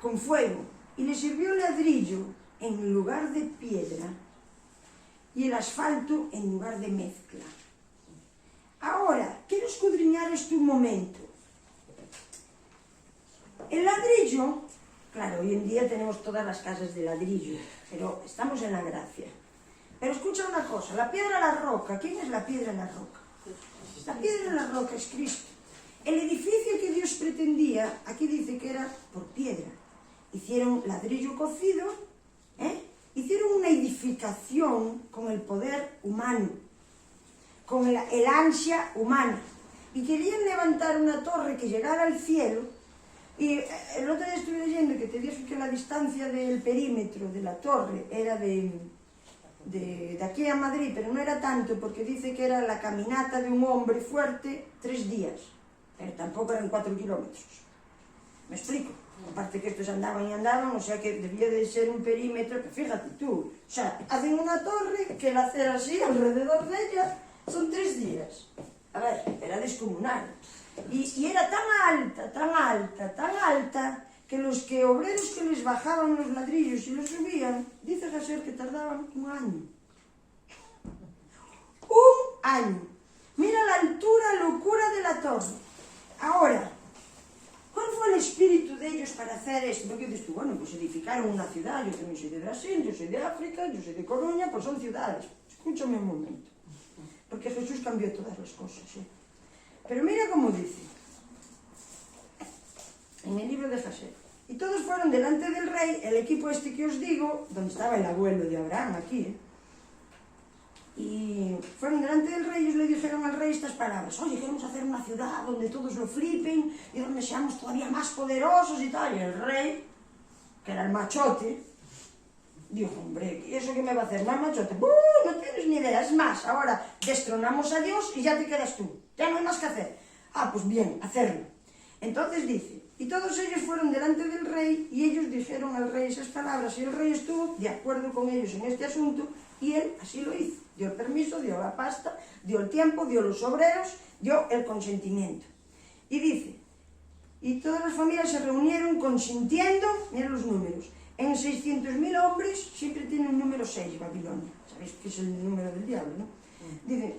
con fuego. Y le sirvió ladrillo en lugar de piedra y el asfalto en lugar de mezcla. Ahora, quiero escudriñar esto un momento. El ladrillo, claro, hoy en día tenemos todas las casas de ladrillo, pero estamos en la gracia. Pero escucha una cosa, la piedra a la roca, ¿quién es la piedra a la roca? La piedra a la roca es Cristo. El edificio que Dios pretendía, aquí dice que era por piedra. Hicieron ladrillo cocido, hicieron una edificación con el poder humano, con el ansia humana. Y querían levantar una torre que llegara al cielo. Y el otro día estuve leyendo que te dije que la distancia del perímetro de la torre era de aquí a Madrid, pero no era tanto, porque dice que era la caminata de un hombre fuerte 3 días, pero tampoco eran 4 kilómetros. ¿Me explico? Aparte que estos andaban y andaban, o sea que debía de ser un perímetro, que fíjate tú, o sea, hacen una torre que el hacer así alrededor de ella son 3 días. A ver, era descomunal. Y era tan alta, tan alta, tan alta, que los obreros que les bajaban los ladrillos y los subían, dice Jesús que tardaban 1 año. 1 año. Mira la altura, locura de la torre. Ahora, ¿cuál fue el espíritu de ellos para hacer esto? Porque dices tú, bueno, pues edificaron una ciudad, yo también soy de Brasil, yo soy de África, yo soy de Coruña, pues son ciudades. Escúchame un momento, porque Jesús cambió todas las cosas, ¿eh? Pero mira cómo dice, en el libro de Jesús. Y todos fueron delante del rey, el equipo este que os digo, donde estaba el abuelo de Abraham, aquí, y fueron delante del rey y le dijeron al rey estas palabras: oye, queremos hacer una ciudad donde todos lo flipen y donde seamos todavía más poderosos y tal. Y el rey, que era el machote, dijo: hombre, ¿y eso qué me va a hacer? ¿Más machote? No tienes ni idea, es más, ahora destronamos a Dios y ya te quedas tú, ya no hay más que hacer. Ah, pues bien, hacerlo. Entonces dice, y todos ellos fueron delante del rey y ellos dijeron al rey esas palabras, y el rey estuvo de acuerdo con ellos en este asunto, y él así lo hizo. Dio el permiso, dio la pasta, dio el tiempo, dio los obreros, dio el consentimiento. Y dice, y todas las familias se reunieron consintiendo, mira los números, en 600.000 hombres, siempre tiene un número 6, Babilonia, sabéis que es el número del diablo, ¿no? Dice,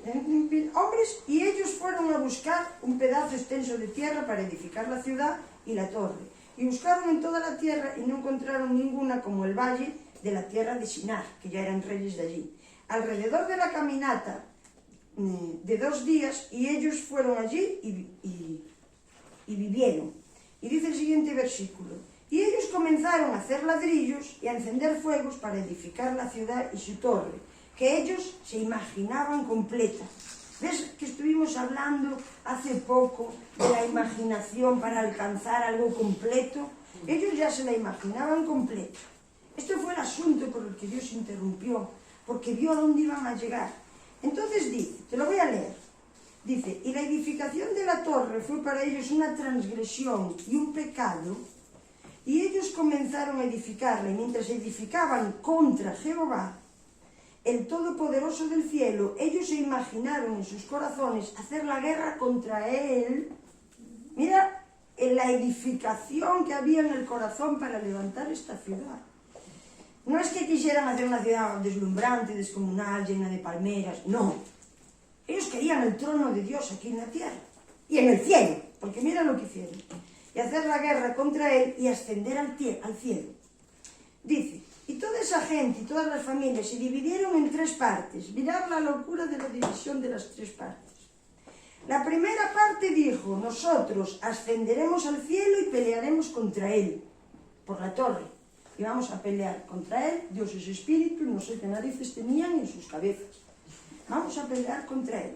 hombres, y ellos fueron a buscar un pedazo extenso de tierra para edificar la ciudad y la torre. Y buscaron en toda la tierra y no encontraron ninguna como el valle de la tierra de Sinar, que ya eran reyes de allí. Alrededor de la caminata de 2 días, y ellos fueron allí y vivieron. Y dice el siguiente versículo, y ellos comenzaron a hacer ladrillos y a encender fuegos para edificar la ciudad y su torre, que ellos se imaginaban completa. ¿Ves que estuvimos hablando hace poco de la imaginación para alcanzar algo completo? Ellos ya se la imaginaban completa. Este fue el asunto por el que Dios interrumpió, porque vio a dónde iban a llegar. Entonces dice, te lo voy a leer, dice, y la edificación de la torre fue para ellos una transgresión y un pecado, y ellos comenzaron a edificarla, y mientras edificaban contra Jehová, el Todopoderoso del cielo, ellos se imaginaron en sus corazones hacer la guerra contra él. Mira en la edificación que había en el corazón para levantar esta ciudad. No es que quisieran hacer una ciudad deslumbrante, descomunal, llena de palmeras, no. Ellos querían el trono de Dios aquí en la tierra y en el cielo, porque mira lo que hicieron. Y hacer la guerra contra él y ascender al cielo. Dice, y toda esa gente y todas las familias se dividieron en 3 partes. Mirad la locura de la división de las 3 partes. La primera parte dijo, nosotros ascenderemos al cielo y pelearemos contra él, por la torre. Y vamos a pelear contra él, Dios es espíritu, no sé qué narices tenían en sus cabezas. Vamos a pelear contra él,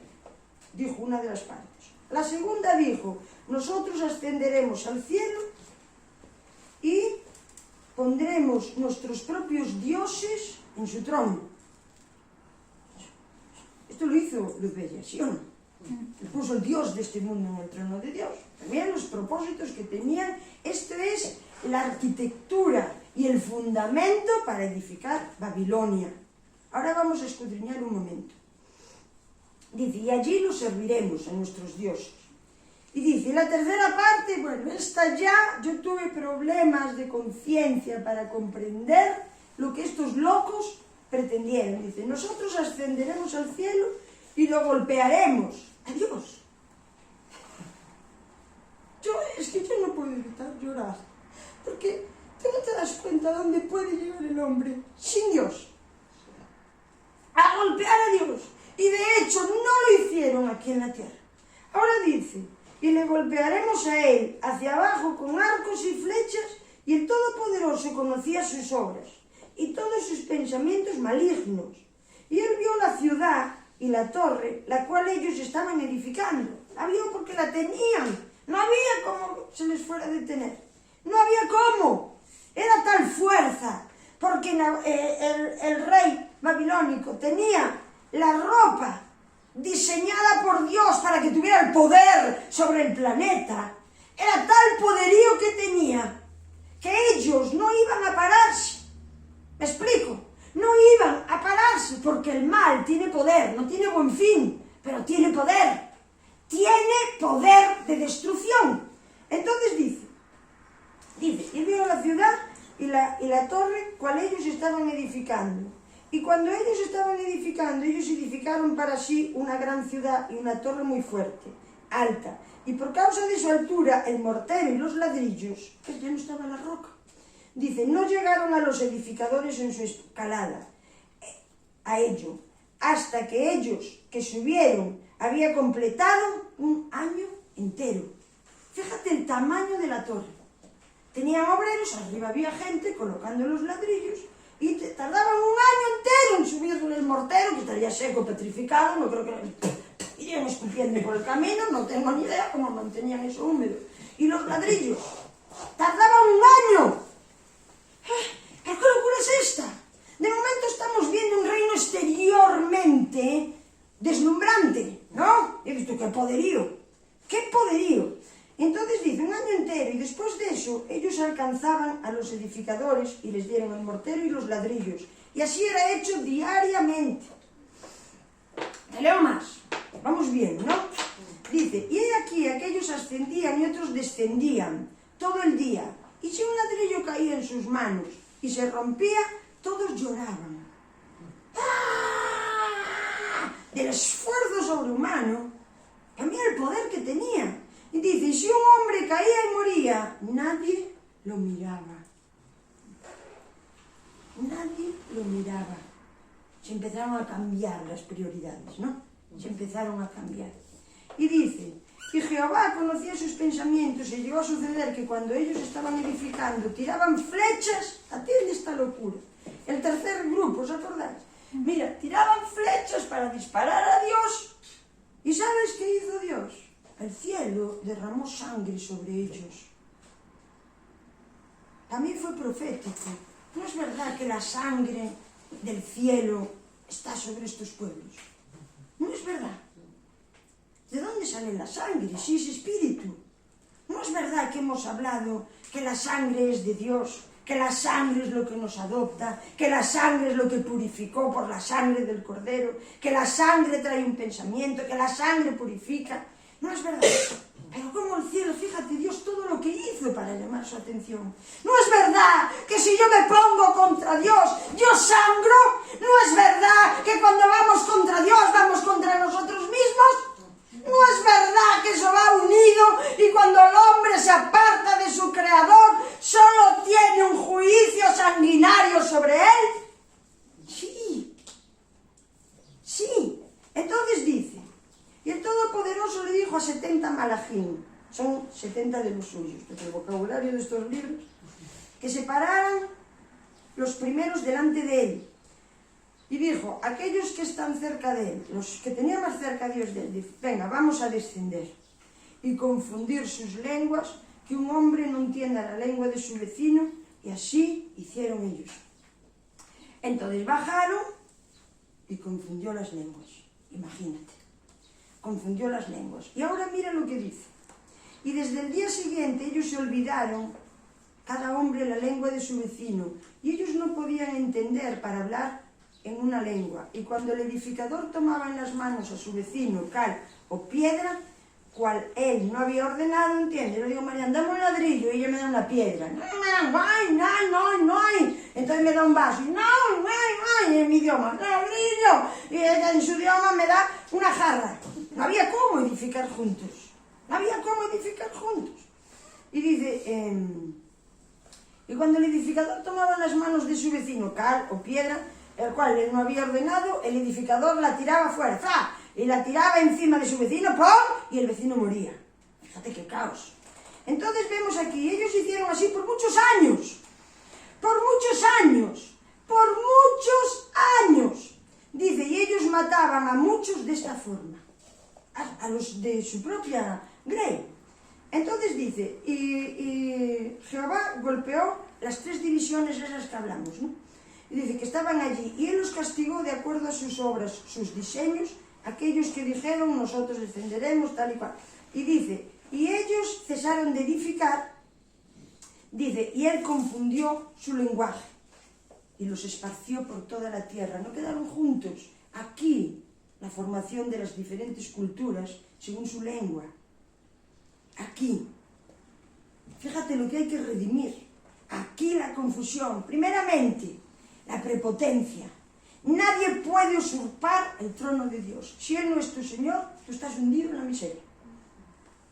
dijo una de las partes. La segunda dijo, nosotros ascenderemos al cielo y pondremos nuestros propios dioses en su trono. Esto lo hizo Luz Bella, ¿sí o no? Le puso el Dios de este mundo en el trono de Dios. También los propósitos que tenían. Esto es la arquitectura y el fundamento para edificar Babilonia. Ahora vamos a escudriñar un momento. Dice, y allí los serviremos a nuestros dioses. Y dice, la tercera parte, bueno, esta ya, yo tuve problemas de conciencia para comprender lo que estos locos pretendieron. Dice, nosotros ascenderemos al cielo y lo golpearemos a Dios. Es que yo no puedo evitar llorar, porque tú no te das cuenta dónde puede llegar el hombre sin Dios. A golpear a Dios. Y de hecho no lo hicieron aquí en la tierra. Ahora dice, y le golpearemos a él hacia abajo con arcos y flechas, y el Todopoderoso conocía sus obras y todos sus pensamientos malignos. Y él vio la ciudad y la torre, la cual ellos estaban edificando. La vio porque la tenían. No había cómo se les fuera a detener. No había cómo. Era tal fuerza, porque el rey babilónico tenía la ropa diseñada por Dios para que tuviera el poder sobre el planeta. Era tal poderío que tenía, que ellos no iban a pararse. ¿Me explico? No iban a pararse, porque el mal tiene poder, no tiene buen fin, pero tiene poder. Tiene poder de destrucción. Entonces dice, y vio la ciudad y la torre cual ellos estaban edificando. Y cuando ellos estaban edificando, ellos edificaron para sí una gran ciudad y una torre muy fuerte, alta. Y por causa de su altura, el mortero y los ladrillos, que ya no estaba la roca, dice, no llegaron a los edificadores en su escalada, a ello, hasta que ellos que subieron había completado un año entero. Fíjate el tamaño de la torre. Tenían obreros, arriba había gente colocando los ladrillos y tardaban un año entero en subir el mortero, que estaría seco, petrificado, no creo que irían escupiendo por el camino, no tengo ni idea cómo mantenían eso húmedo. Y los ladrillos tardaban un año. ¿Pero qué locura es esta? De momento estamos viendo un reino exteriormente deslumbrante, ¿no? He visto qué poderío, qué poderío. Entonces dice, un año entero, y después de eso, ellos alcanzaban a los edificadores y les dieron el mortero y los ladrillos. Y así era hecho diariamente. Te leo más, vamos bien, ¿no? Dice, y aquí aquellos ascendían y otros descendían todo el día. Y si un ladrillo caía en sus manos y se rompía, todos lloraban. ¡Ah! Del esfuerzo sobrehumano, también el poder que tenía. Y dice, y si un hombre caía y moría, nadie lo miraba. Nadie lo miraba. Se empezaron a cambiar las prioridades, ¿no? Se empezaron a cambiar. Y dice, y Jehová conocía sus pensamientos, y llegó a suceder que cuando ellos estaban edificando, tiraban flechas. Atiende esta locura. El tercer grupo, ¿os acordáis? Mira, tiraban flechas para disparar a Dios. ¿Y sabes qué hizo Dios? El cielo derramó sangre sobre ellos. También fue profético. ¿No es verdad que la sangre del cielo está sobre estos pueblos? ¿No es verdad? ¿De dónde sale la sangre? Si es espíritu. ¿No es verdad que hemos hablado que la sangre es de Dios? Que la sangre es lo que nos adopta, que la sangre es lo que purificó por la sangre del Cordero, que la sangre trae un pensamiento, que la sangre purifica. No es verdad. Pero como el cielo, fíjate Dios todo lo que hizo para llamar su atención. No es verdad que si yo me pongo contra Dios, yo sangro. No es verdad que cuando vamos contra Dios, vamos contra nosotros mismos. No es verdad que eso va unido y cuando el hombre se aparta de su Creador, solo tiene un juicio sanguinario sobre él. Sí. Sí. Entonces dice, y el Todopoderoso le dijo a 70 malachim, son 70 de los suyos, porque el vocabulario de estos libros, que se pararan los primeros delante de él. Y dijo, aquellos que están cerca de él, los que tenían más cerca a Dios de él, dice, venga, vamos a descender y confundir sus lenguas, que un hombre no entienda la lengua de su vecino, y así hicieron ellos. Entonces bajaron y confundió las lenguas. Imagínate, confundió las lenguas. Y ahora mira lo que dice. Y desde el día siguiente ellos se olvidaron, cada hombre la lengua de su vecino, y ellos no podían entender para hablar en una lengua. Y cuando el edificador tomaba en las manos a su vecino cal o piedra, cual él no había ordenado, ¿entiendes? Le digo, María, dame un ladrillo, y ella me da una piedra. No hay. Entonces me da un vaso, y no hay, en mi idioma, ladrillo. Y ella en su idioma me da una jarra. No había cómo edificar juntos. Y dice, y cuando el edificador tomaba en las manos de su vecino cal o piedra, el cual él no había ordenado, el edificador la tiraba fuera, ¡fa! Y la tiraba encima de su vecino, ¡pum! Y el vecino moría. Fíjate qué caos. Entonces vemos aquí, ellos hicieron así por muchos años. Dice, y ellos mataban a muchos de esta forma, a los de su propia grey. Entonces dice, y Jehová golpeó las 3 divisiones esas que hablamos, ¿no? Y dice que estaban allí, y él los castigó de acuerdo a sus obras, sus diseños, aquellos que dijeron, nosotros descenderemos, tal y cual. Y dice, y ellos cesaron de edificar, dice, y él confundió su lenguaje, y los esparció por toda la tierra, no quedaron juntos. Aquí, la formación de las diferentes culturas, según su lengua. Aquí. Fíjate lo que hay que redimir. Aquí la confusión. Primeramente, la prepotencia. Nadie puede usurpar el trono de Dios. Si Él no es tu Señor, tú estás hundido en la miseria.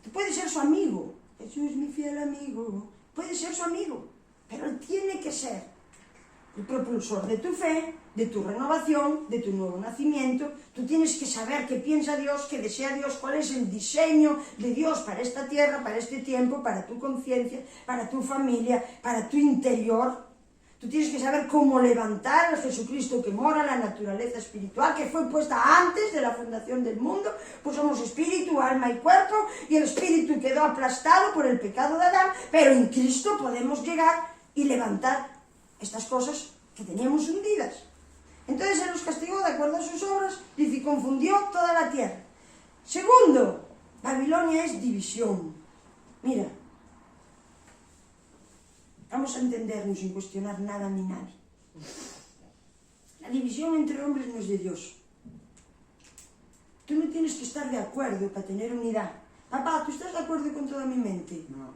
Tú puedes ser su amigo. Jesús es mi fiel amigo. Puedes ser su amigo, pero Él tiene que ser el propulsor de tu fe, de tu renovación, de tu nuevo nacimiento. Tú tienes que saber qué piensa Dios, qué desea Dios, cuál es el diseño de Dios para esta tierra, para este tiempo, para tu conciencia, para tu familia, para tu interior. Tú tienes que saber cómo levantar al Jesucristo que mora, la naturaleza espiritual que fue puesta antes de la fundación del mundo. Pues somos espíritu, alma y cuerpo, y el espíritu quedó aplastado por el pecado de Adán, pero en Cristo podemos llegar y levantar estas cosas que teníamos hundidas. Entonces Él los castigó de acuerdo a sus obras, dice, y confundió toda la tierra. Segundo, Babilonia es división. Mira, vamos a entendernos sin cuestionar nada ni nadie. La división entre hombres no es de Dios. Tú no tienes que estar de acuerdo para tener unidad. Papá, ¿tú estás de acuerdo con toda mi mente? No.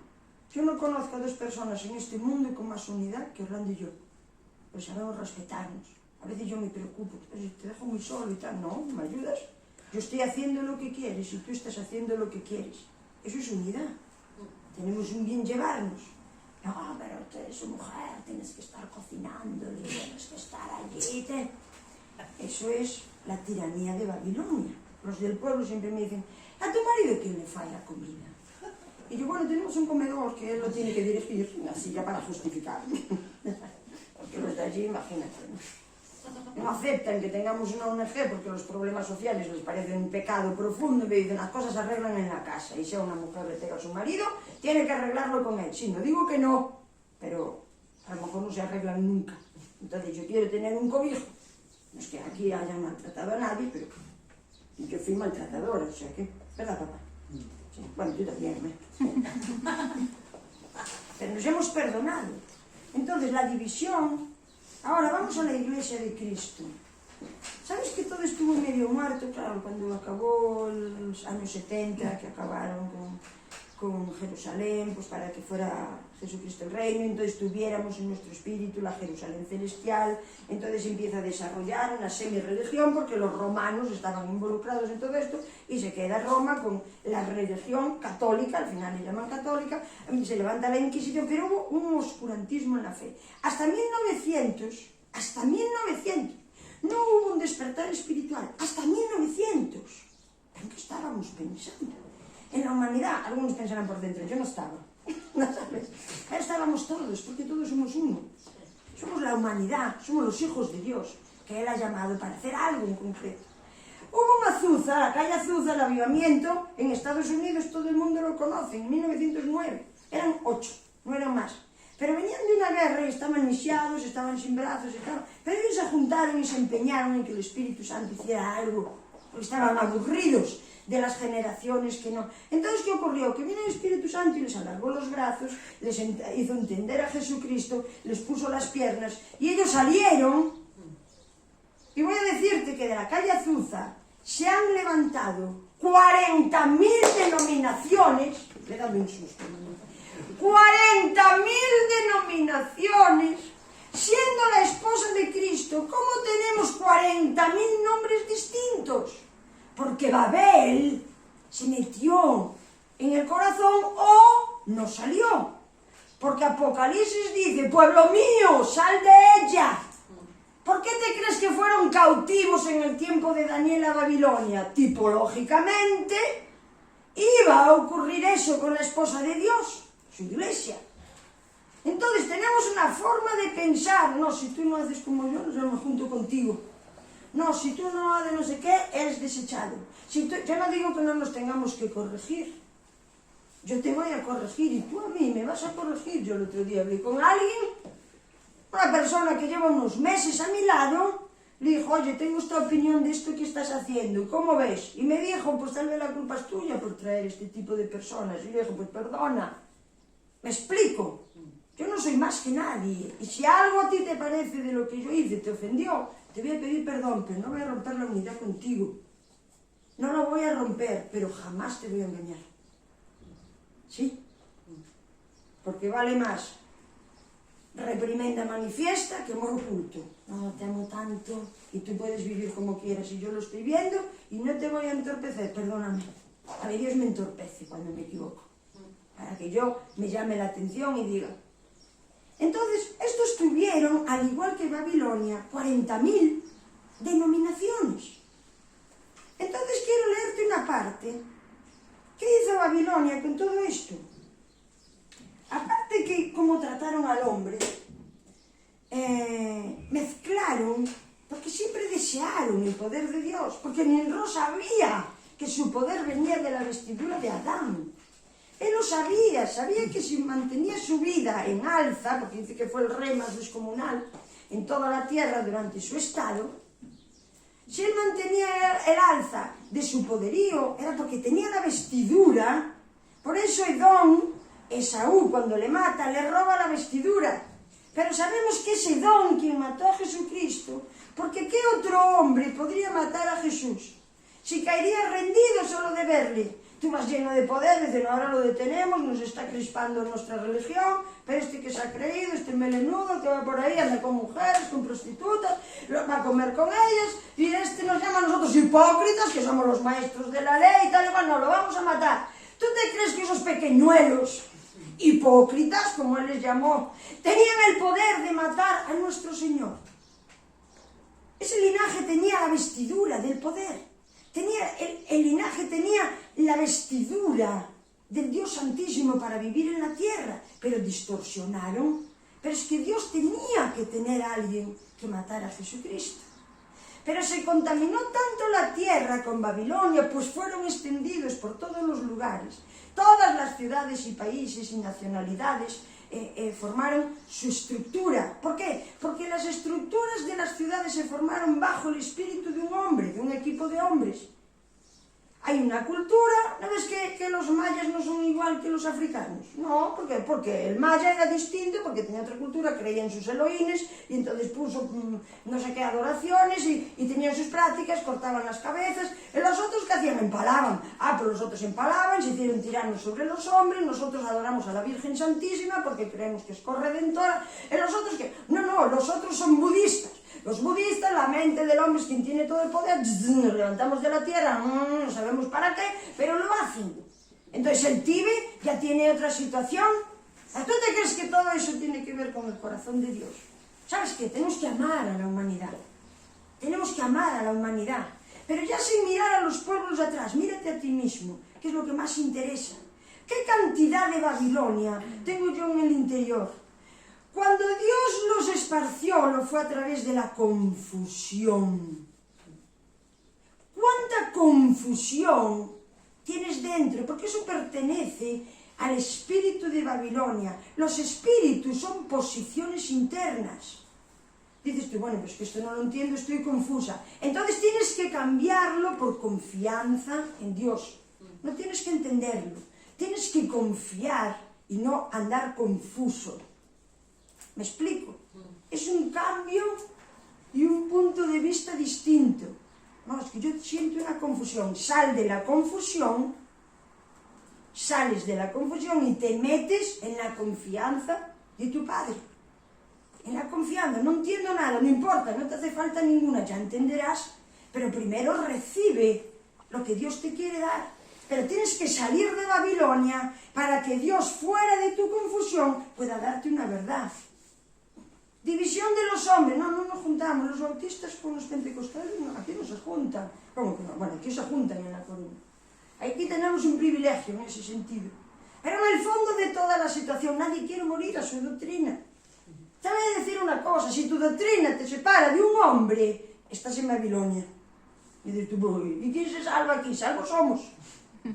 Yo no conozco a 2 personas en este mundo con más unidad que Orlando y yo. Pero sabemos respetarnos. A veces yo me preocupo, te dejo muy solo y tal. No, ¿me ayudas? Yo estoy haciendo lo que quieres y tú estás haciendo lo que quieres. Eso es unidad. Tenemos un bien llevarnos. No, pero tú eres su mujer, tienes que estar cocinándole, tienes que estar allí. Eso es la tiranía de Babilonia. Los del pueblo siempre me dicen, ¿a tu marido quién le falla la comida? Y yo, bueno, tenemos un comedor que él lo tiene que dirigir, así ya para justificar. Porque los de allí, imagínate, no aceptan que tengamos una ONG porque los problemas sociales les parecen un pecado profundo y me dicen, las cosas se arreglan en la casa. Y si a una mujer le pega a su marido, tiene que arreglarlo con él. Sí, no digo que no, pero a lo mejor no se arreglan nunca. Entonces yo quiero tener un cobijo. No es que aquí hayan maltratado a nadie, pero yo fui maltratadora, o sea que, ¿verdad, papá? Sí. Bueno, yo también, pero nos hemos perdonado. Entonces la división. Ahora vamos a la iglesia de Cristo. ¿Sabes que todo estuvo medio muerto? Claro, cuando acabó los años 70, que acabaron con Jerusalén, pues para que fuera Jesucristo el reino, entonces tuviéramos en nuestro espíritu la Jerusalén celestial, entonces empieza a desarrollar una semi-religión porque los romanos estaban involucrados en todo esto y se queda Roma con la religión católica, al final le llaman católica, se levanta la Inquisición, pero hubo un oscurantismo en la fe. Hasta 1900, no hubo un despertar espiritual, hasta 1900. ¿En qué estábamos pensando? En la humanidad, algunos pensarán por dentro, yo no estaba, ¿no sabes? Ahora estábamos todos, porque todos somos uno. Somos la humanidad, somos los hijos de Dios, que Él ha llamado para hacer algo en concreto. Hubo una Azusa, la calle Azusa, el avivamiento, en Estados Unidos todo el mundo lo conoce, en 1909. Eran 8, no eran más. Pero venían de una guerra y estaban lisiados, estaban sin brazos, pero ellos se juntaron y se empeñaron en que el Espíritu Santo hiciera algo, porque estaban aburridos de las generaciones que no. Entonces, ¿qué ocurrió? Que vino el Espíritu Santo y les alargó los brazos, les hizo entender a Jesucristo, les puso las piernas y ellos salieron. Y voy a decirte que de la calle Azusa se han levantado 40.000 denominaciones, le he dado un susto, 40.000 denominaciones, siendo la esposa de Cristo. ¿Cómo tenemos 40.000 nombres distintos? Porque Babel se metió en el corazón o no salió. Porque Apocalipsis dice, pueblo mío, sal de ella. ¿Por qué te crees que fueron cautivos en el tiempo de Daniel a Babilonia? Tipológicamente iba a ocurrir eso con la esposa de Dios, su iglesia. Entonces tenemos una forma de pensar, no, si tú no haces como yo me junto contigo. No, si tú no haces no sé qué, eres desechado. Yo no digo que no nos tengamos que corregir. Yo te voy a corregir y tú a mí me vas a corregir. Yo el otro día hablé con alguien, una persona que lleva unos meses a mi lado, le dijo, oye, tengo esta opinión de esto que estás haciendo, ¿cómo ves? Y me dijo, pues tal vez la culpa es tuya por traer este tipo de personas. Y le dijo, pues perdona, me explico, yo no soy más que nadie. Y si algo a ti te parece de lo que yo hice, te ofendió, te voy a pedir perdón, pero no voy a romper la unidad contigo. No lo voy a romper, pero jamás te voy a engañar. ¿Sí? Porque vale más reprimenda manifiesta que amor oculto. No, te amo tanto y tú puedes vivir como quieras y yo lo estoy viendo y no te voy a entorpecer, perdóname. A mí Dios me entorpece cuando me equivoco, para que yo me llame la atención y diga. Entonces, estos tuvieron, al igual que Babilonia, 40.000 denominaciones. Entonces quiero leerte una parte. ¿Qué hizo Babilonia con todo esto? Aparte que como trataron al hombre, mezclaron, porque siempre desearon el poder de Dios, porque Nimrod sabía que su poder venía de la vestidura de Adán. Él lo sabía que si mantenía su vida en alza, porque dice que fue el rey más descomunal en toda la tierra durante su estado, si él mantenía el alza de su poderío, era porque tenía la vestidura. Por eso Esaú, cuando le mata, le roba la vestidura. Pero sabemos que es Edom quien mató a Jesucristo, porque ¿qué otro hombre podría matar a Jesús? Si caería rendido solo de verle. Tú vas lleno de poder, dices, no, ahora lo detenemos, nos está crispando nuestra religión, pero este que se ha creído, este melenudo que va por ahí, anda con mujeres, con prostitutas, va a comer con ellas, y este nos llama a nosotros hipócritas, que somos los maestros de la ley y tal, y bueno, lo vamos a matar. ¿Tú te crees que esos pequeñuelos, hipócritas, como él les llamó, tenían el poder de matar a nuestro Señor? Ese linaje tenía la vestidura del poder. El linaje tenía la vestidura del Dios Santísimo para vivir en la tierra, pero distorsionaron. Pero es que Dios tenía que tener a alguien que matara a Jesucristo. Pero se contaminó tanto la tierra con Babilonia, pues fueron extendidos por todos los lugares. Todas las ciudades y países y nacionalidades formaron su estructura. ¿Por qué? Porque las estructuras de las ciudades se formaron bajo el espíritu de un hombre, de un equipo de hombres. Hay una cultura, ¿no ves que los mayas no son igual que los africanos? No, ¿por qué? Porque el maya era distinto, porque tenía otra cultura, creía en sus elohines, y entonces puso no sé qué adoraciones, y tenían sus prácticas, cortaban las cabezas. Y los otros, ¿qué hacían? Empalaban. Pues los otros empalaban, se hicieron tiranos sobre los hombres, nosotros adoramos a la Virgen Santísima, porque creemos que es corredentora. Y los otros, ¿qué? No, los otros son budistas. Los budistas, la mente del hombre es quien tiene todo el poder, nos levantamos de la tierra, no sabemos para qué, pero lo hacen. Entonces el Tíbet ya tiene otra situación. ¿Tú te crees que todo eso tiene que ver con el corazón de Dios? ¿Sabes qué? Tenemos que amar a la humanidad. Tenemos que amar a la humanidad. Pero ya sin mirar a los pueblos de atrás, mírate a ti mismo, que es lo que más interesa. ¿Qué cantidad de Babilonia tengo yo en el interior? Cuando Dios los esparció, lo fue a través de la confusión. ¿Cuánta confusión tienes dentro? Porque eso pertenece al espíritu de Babilonia. Los espíritus son posiciones internas. Dices tú, bueno, pues que esto no lo entiendo, estoy confusa. Entonces tienes que cambiarlo por confianza en Dios. No tienes que entenderlo. Tienes que confiar y no andar confuso. ¿Me explico? Es un cambio y un punto de vista distinto. No, es que yo siento una confusión. Sal de la confusión, sales de la confusión y te metes en la confianza de tu Padre. En la confianza, no entiendo nada, no importa, no te hace falta ninguna, ya entenderás, pero primero recibe lo que Dios te quiere dar. Pero tienes que salir de Babilonia para que Dios, fuera de tu confusión, pueda darte una verdad. División de los hombres, no nos juntamos, los bautistas con los pentecostales, no, aquí no se juntan. ¿Cómo que no? Bueno, aquí se juntan en La Coruña. Aquí tenemos un privilegio en ese sentido. Pero en el fondo de toda la situación, nadie quiere morir a su doctrina. Te voy a decir una cosa, si tu doctrina te separa de un hombre, estás en Babilonia. Y dices tú, ¿y quién se salva aquí? Salvos somos.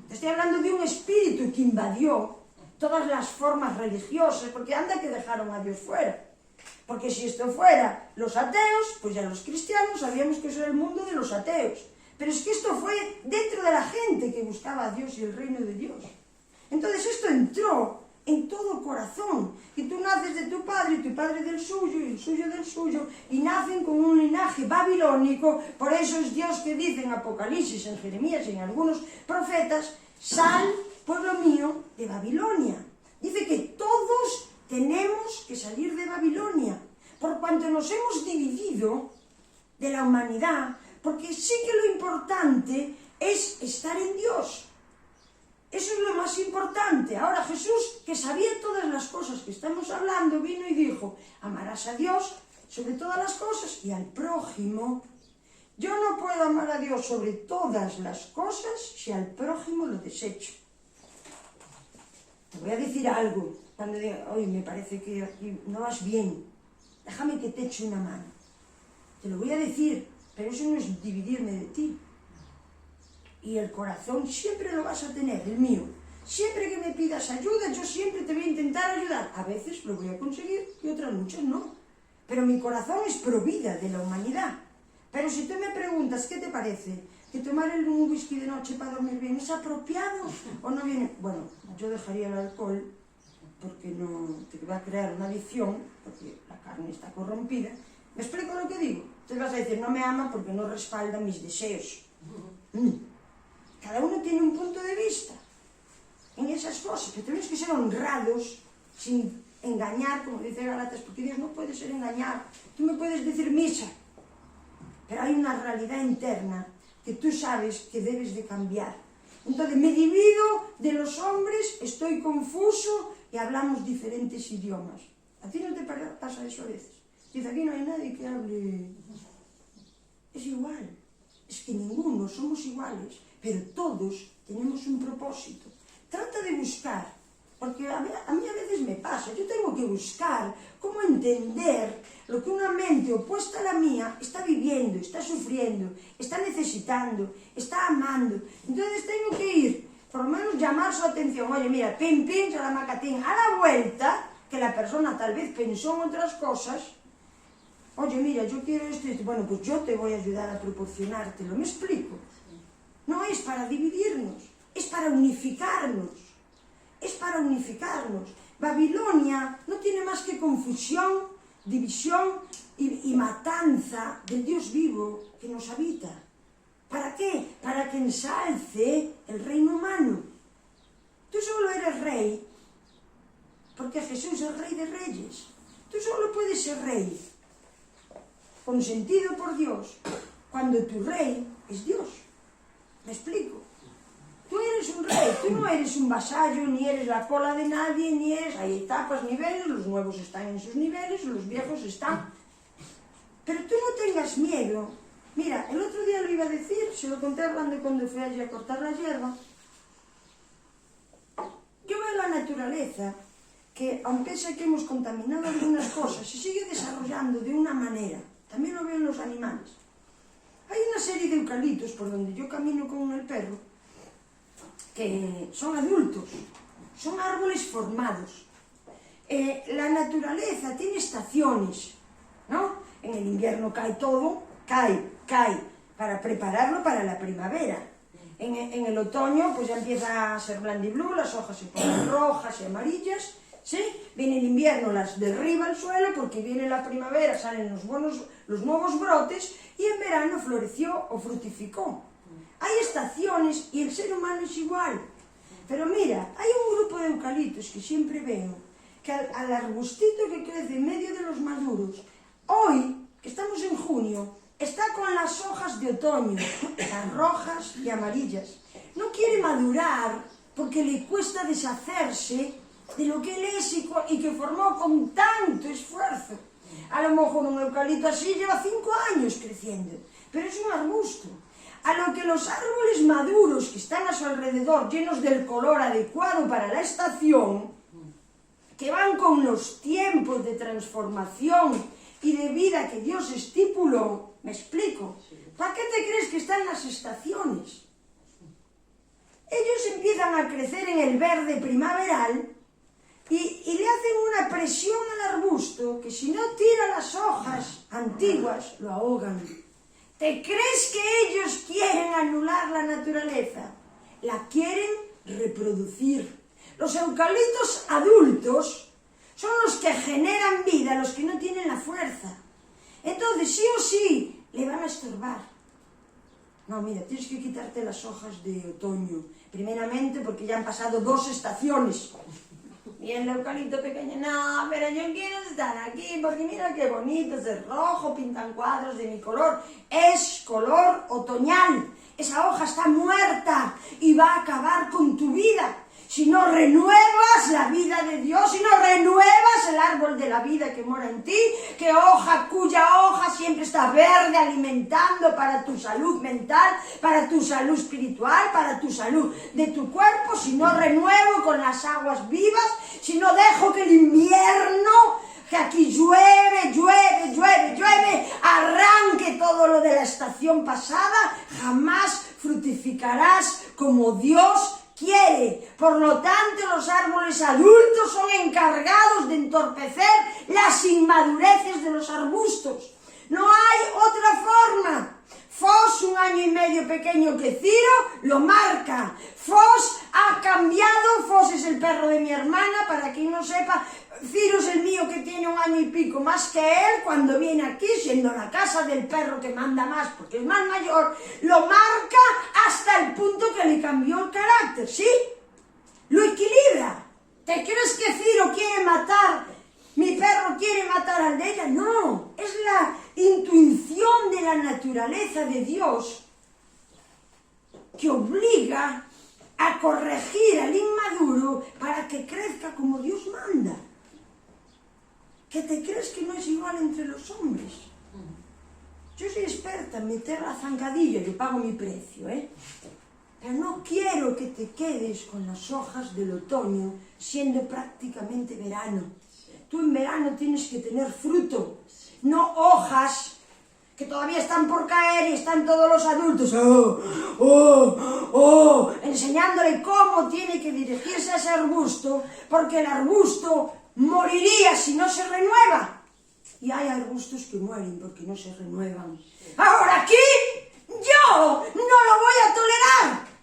Te estoy hablando de un espíritu que invadió todas las formas religiosas, porque anda que dejaron a Dios fuera. Porque si esto fuera los ateos, pues ya los cristianos sabíamos que eso era el mundo de los ateos. Pero es que esto fue dentro de la gente que buscaba a Dios y el reino de Dios. Entonces esto entró en todo corazón. Y tú naces de tu padre, y tu padre del suyo, y el suyo del suyo, y nacen con un linaje babilónico. Por eso es Dios que dice en Apocalipsis, en Jeremías y en algunos profetas, sal, pueblo mío, de Babilonia. Dice que todos tenemos que salir de Babilonia, por cuanto nos hemos dividido de la humanidad, porque sí que lo importante es estar en Dios. Eso es lo más importante. Ahora Jesús, que sabía todas las cosas que estamos hablando, vino y dijo, amarás a Dios sobre todas las cosas y al prójimo. Yo no puedo amar a Dios sobre todas las cosas si al prójimo lo desecho. Te voy a decir algo. Cuando diga, oye, me parece que aquí no vas bien, déjame que te eche una mano. Te lo voy a decir, pero eso no es dividirme de ti. Y el corazón siempre lo vas a tener, el mío. Siempre que me pidas ayuda, yo siempre te voy a intentar ayudar. A veces lo voy a conseguir y otras muchas no. Pero mi corazón es provida de la humanidad. Pero si tú me preguntas, ¿qué te parece? ¿Que tomar un whisky de noche para dormir bien es apropiado o no viene? Bueno, yo dejaría el alcohol porque no te va a crear una adicción, porque la carne está corrompida. ¿Me explico lo que digo? Entonces vas a decir, no me ama porque no respalda mis deseos. Cada uno tiene un punto de vista en esas cosas, que tenemos que ser honrados, sin engañar, como dice Gálatas, porque Dios no puede ser engañado. Tú me puedes decir misa, pero hay una realidad interna que tú sabes que debes de cambiar. Entonces me divido de los hombres, estoy confuso y hablamos diferentes idiomas. ¿A ti no te pasa eso a veces? Dice, aquí no hay nadie que hable. Es igual, es que ninguno, somos iguales, pero todos tenemos un propósito. Trata de buscar, porque a mí a veces me pasa, yo tengo que buscar cómo entender lo que una mente opuesta a la mía está viviendo, está sufriendo, está necesitando, está amando. Entonces tengo que ir, por lo menos llamar su atención. Oye, mira, pim, pim, salamacatín, a la vuelta, que la persona tal vez pensó en otras cosas. Oye, mira, yo quiero esto, y bueno, pues yo te voy a ayudar a proporcionártelo. ¿Me explico? No es para dividirnos, es para unificarnos. Es para unificarnos. Babilonia no tiene más que confusión, división y matanza del Dios vivo que nos habita. ¿Para qué? Para que ensalce el reino humano. Tú solo eres rey porque Jesús es el Rey de Reyes. Tú solo puedes ser rey consentido por Dios cuando tu rey es Dios. ¿Me explico? Tú eres un rey, tú no eres un vasallo, ni eres la cola de nadie, ni eres... Hay etapas, niveles, los nuevos están en sus niveles, los viejos están... Pero tú no tengas miedo. Mira, el otro día lo iba a decir, se lo conté hablando cuando fui allí a cortar la hierba. Yo veo la naturaleza, que aunque sé que hemos contaminado algunas cosas, se sigue desarrollando de una manera. También lo veo en los animales. Hay una serie de eucaliptos por donde yo camino con el perro, que son adultos, son árboles formados. La naturaleza tiene estaciones, ¿no? En el invierno cae todo, cae, para prepararlo para la primavera. En el otoño pues ya empieza a ser blandiblú, las hojas se ponen rojas y amarillas, ¿sí? Viene el invierno, las derriba al suelo, porque viene la primavera, salen los nuevos brotes, y en verano floreció o frutificó. Hay estaciones y el ser humano es igual. Pero mira, hay un grupo de eucaliptos que siempre veo, que al arbustito que crece en medio de los maduros, hoy, que estamos en junio, está con las hojas de otoño, tan rojas y amarillas. No quiere madurar porque le cuesta deshacerse de lo que él es y que formó con tanto esfuerzo. A lo mejor un eucalipto así lleva 5 años creciendo, pero es un arbusto. A lo que los árboles maduros que están a su alrededor, llenos del color adecuado para la estación, que van con los tiempos de transformación y de vida que Dios estipuló, ¿me explico? ¿Para qué te crees que están las estaciones? Ellos empiezan a crecer en el verde primaveral y le hacen una presión al arbusto que si no tira las hojas antiguas, lo ahogan. ¿Te crees que ellos quieren anular la naturaleza? La quieren reproducir. Los eucaliptos adultos son los que generan vida, los que no tienen la fuerza. Entonces, sí o sí, le van a estorbar. No, mira, tienes que quitarte las hojas de otoño. Primeramente porque ya han pasado 2 estaciones. Y el eucalipto pequeño, no, pero yo quiero estar aquí, porque mira qué bonito, es de rojo, pintan cuadros de mi color. Es color otoñal. Esa hoja está muerta y va a acabar con tu vida. Si no renuevas la vida de Dios, si no renuevas el árbol de la vida que mora en ti, cuya hoja siempre está verde, alimentando para tu salud mental, para tu salud espiritual, para tu salud de tu cuerpo, si no renuevo con las aguas vivas, si no dejo que el invierno, que aquí llueve, arranque todo lo de la estación pasada, jamás frutificarás como Dios quiere. Por lo tanto, los árboles adultos son encargados de entorpecer las inmadureces de los arbustos. No hay otra forma. Fos, 1 año y medio pequeño que Ciro, lo marca. Fos ha cambiado, Fos es el perro de mi hermana, para quien no sepa, Ciro es el mío que tiene 1 año y pico más que él. Cuando viene aquí, siendo la casa del perro que manda más porque es más mayor, lo marca hasta el punto que le cambió el carácter, ¿sí? Lo equilibra. ¿Te crees que Ciro quiere matar, mi perro quiere matar al de ella? No, es la intuición de la naturaleza de Dios que obliga a corregir al inmaduro para que crezca como Dios manda. ¿Que te crees que no es igual entre los hombres? Yo soy experta en meter la zancadilla, yo pago mi precio, pero no quiero que te quedes con las hojas del otoño siendo prácticamente verano. Tú en verano tienes que tener fruto, no hojas que todavía están por caer y están todos los adultos enseñándole cómo tiene que dirigirse a ese arbusto, porque el arbusto moriría si no se renueva. Y hay arbustos que mueren porque no se renuevan. Ahora aquí, yo no lo voy a tolerar.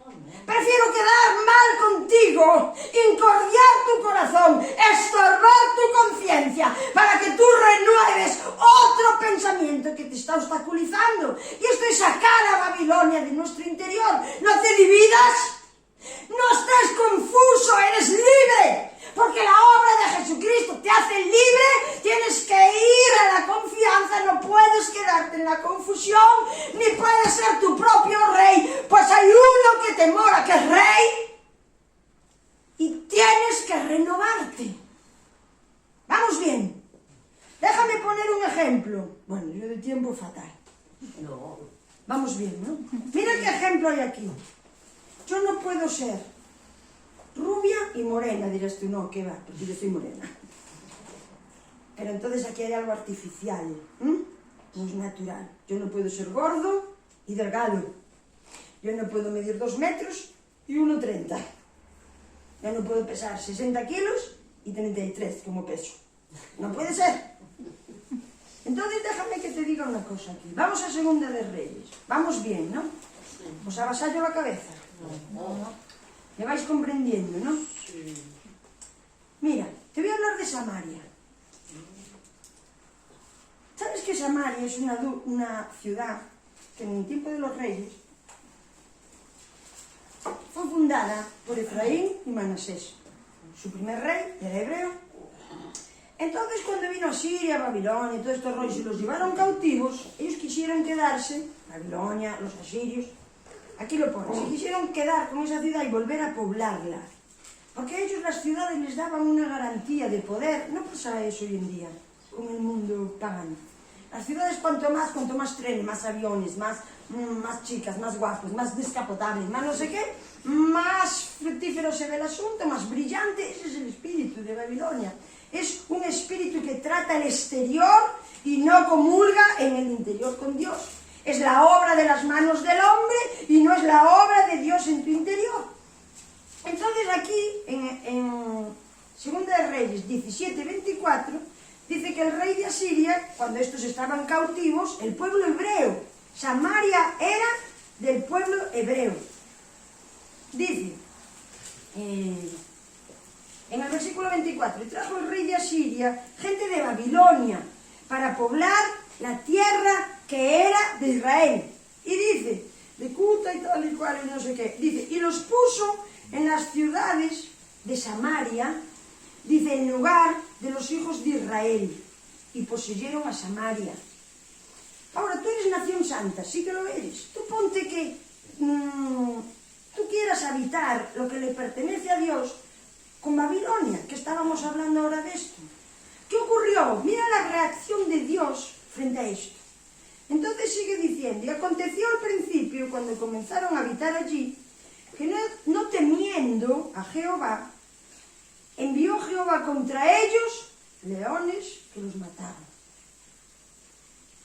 Prefiero quedar mal contigo, incordiar tu corazón, estorbar tu conciencia, para que tú renueves otro pensamiento que te está obstaculizando. Y esto es sacar a Babilonia de nuestro interior. No te dividas, no estés confuso, eres libre. Porque la obra de Jesucristo te hace libre, tienes que ir a la confianza, no puedes quedarte en la confusión, ni puedes ser tu propio rey, pues hay uno que te mora, que es rey, y tienes que renovarte. Vamos bien, déjame poner un ejemplo. Bueno, yo de tiempo fatal. No. Vamos bien, ¿no? Mira qué ejemplo hay aquí. Yo no puedo ser rubia y morena, dirás tú, no, ¿qué va? Porque yo soy morena. Pero entonces aquí hay algo artificial, no es natural. Yo no puedo ser gordo y delgado. Yo no puedo medir 2 metros y 1,30. Ya no puedo pesar 60 kilos y 33 como peso. No puede ser. Entonces déjame que te diga una cosa aquí. Vamos a Segunda de Reyes. Vamos bien, ¿no? ¿Os avasallo la cabeza? No. Me vais comprendiendo, ¿no? Sí. Mira, te voy a hablar de Samaria. ¿Sabes que Samaria es una ciudad que en el tiempo de los reyes fue fundada por Efraín y Manasés? Su primer rey era hebreo. Entonces, cuando vino Asiria, Babilonia y todos estos rollos y los llevaron cautivos, ellos quisieron quedarse, Babilonia, los asirios, aquí lo ponen, se quisieron quedar con esa ciudad y volver a poblarla. Porque a ellos las ciudades les daban una garantía de poder. No pasa eso hoy en día, con el mundo pagano. Las ciudades cuanto más trenes, más aviones, más chicas, más guapos, más descapotables, más no sé qué, más fructífero se ve el asunto, más brillante. Ese es el espíritu de Babilonia. Es un espíritu que trata el exterior y no comulga en el interior con Dios. Es la obra de las manos del hombre y no es la obra de Dios en tu interior. Entonces aquí, en Segunda de Reyes 17:24, dice que el rey de Asiria, cuando estos estaban cautivos, el pueblo hebreo, Samaria era del pueblo hebreo. Dice, en el versículo 24, y trajo el rey de Asiria gente de Babilonia para poblar la tierra que era de Israel. Y dice, de Cuta y tal y cual y no sé qué, dice, y los puso en las ciudades de Samaria, dice, en lugar de los hijos de Israel, y poseyeron a Samaria. Ahora, tú eres nación santa, sí que lo eres. Tú ponte que tú quieras habitar lo que le pertenece a Dios con Babilonia, que estábamos hablando ahora de esto. ¿Qué ocurrió? Mira la reacción de Dios frente a esto. Entonces sigue diciendo, y aconteció al principio, cuando comenzaron a habitar allí, que no temiendo a Jehová, envió Jehová contra ellos leones que los mataban.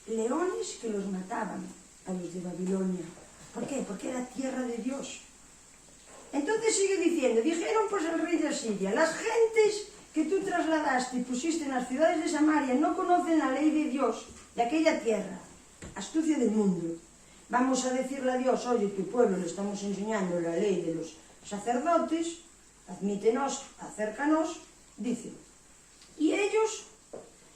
Leones que los mataban a los de Babilonia. ¿Por qué? Porque era tierra de Dios. Entonces sigue diciendo, dijeron pues el rey de Asiria, las gentes que tú trasladaste y pusiste en las ciudades de Samaria no conocen la ley de Dios de aquella tierra, astucia del mundo. Vamos a decirle a Dios, oye, tu pueblo le estamos enseñando la ley de los sacerdotes, admítenos, acércanos, dice. Y ellos,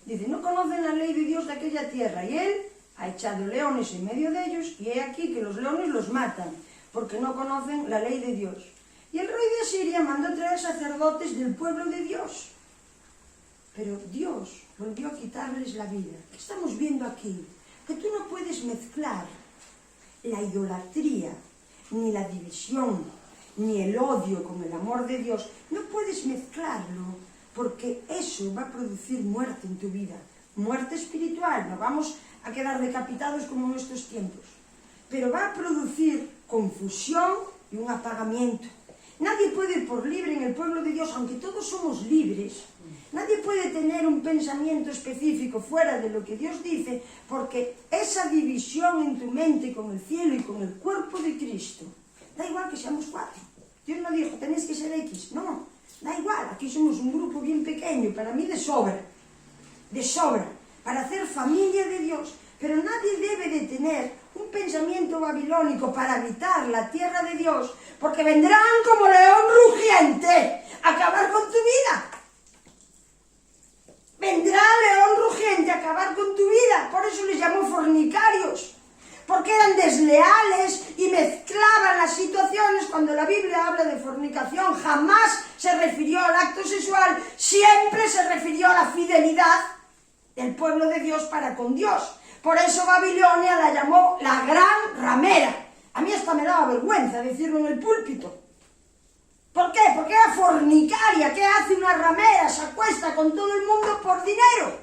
dice, no conocen la ley de Dios de aquella tierra, y él ha echado leones en medio de ellos, y he aquí que los leones los matan, porque no conocen la ley de Dios. Y el rey de Asiria mandó traer sacerdotes del pueblo de Dios. Pero Dios volvió a quitarles la vida. ¿Qué estamos viendo aquí? Que tú no puedes mezclar la idolatría, ni la división, ni el odio con el amor de Dios. No puedes mezclarlo, porque eso va a producir muerte en tu vida. Muerte espiritual, no vamos a quedar decapitados como en estos tiempos. Pero va a producir confusión y un apagamiento. Nadie puede ir por libre en el pueblo de Dios, aunque todos somos libres. Nadie puede tener un pensamiento específico fuera de lo que Dios dice, porque esa división en tu mente con el cielo y con el cuerpo de Cristo, da igual que seamos 4. Dios no dijo, tenéis que ser X. No, da igual, aquí somos un grupo bien pequeño, para mí de sobra, para hacer familia de Dios. Pero nadie debe de tener un pensamiento babilónico para habitar la tierra de Dios, porque vendrán como león rugiente a acabar con tu vida. Vendrá león rugiente a acabar con tu vida. Por eso les llamó fornicarios, porque eran desleales y mezclaban las situaciones. Cuando la Biblia habla de fornicación, jamás se refirió al acto sexual, siempre se refirió a la fidelidad del pueblo de Dios para con Dios. Por eso Babilonia la llamó la gran ramera. A mí hasta me daba vergüenza decirlo en el púlpito. ¿Por qué? Porque era fornicaria. ¿Qué hace una ramera? Se acuesta con todo el mundo por dinero.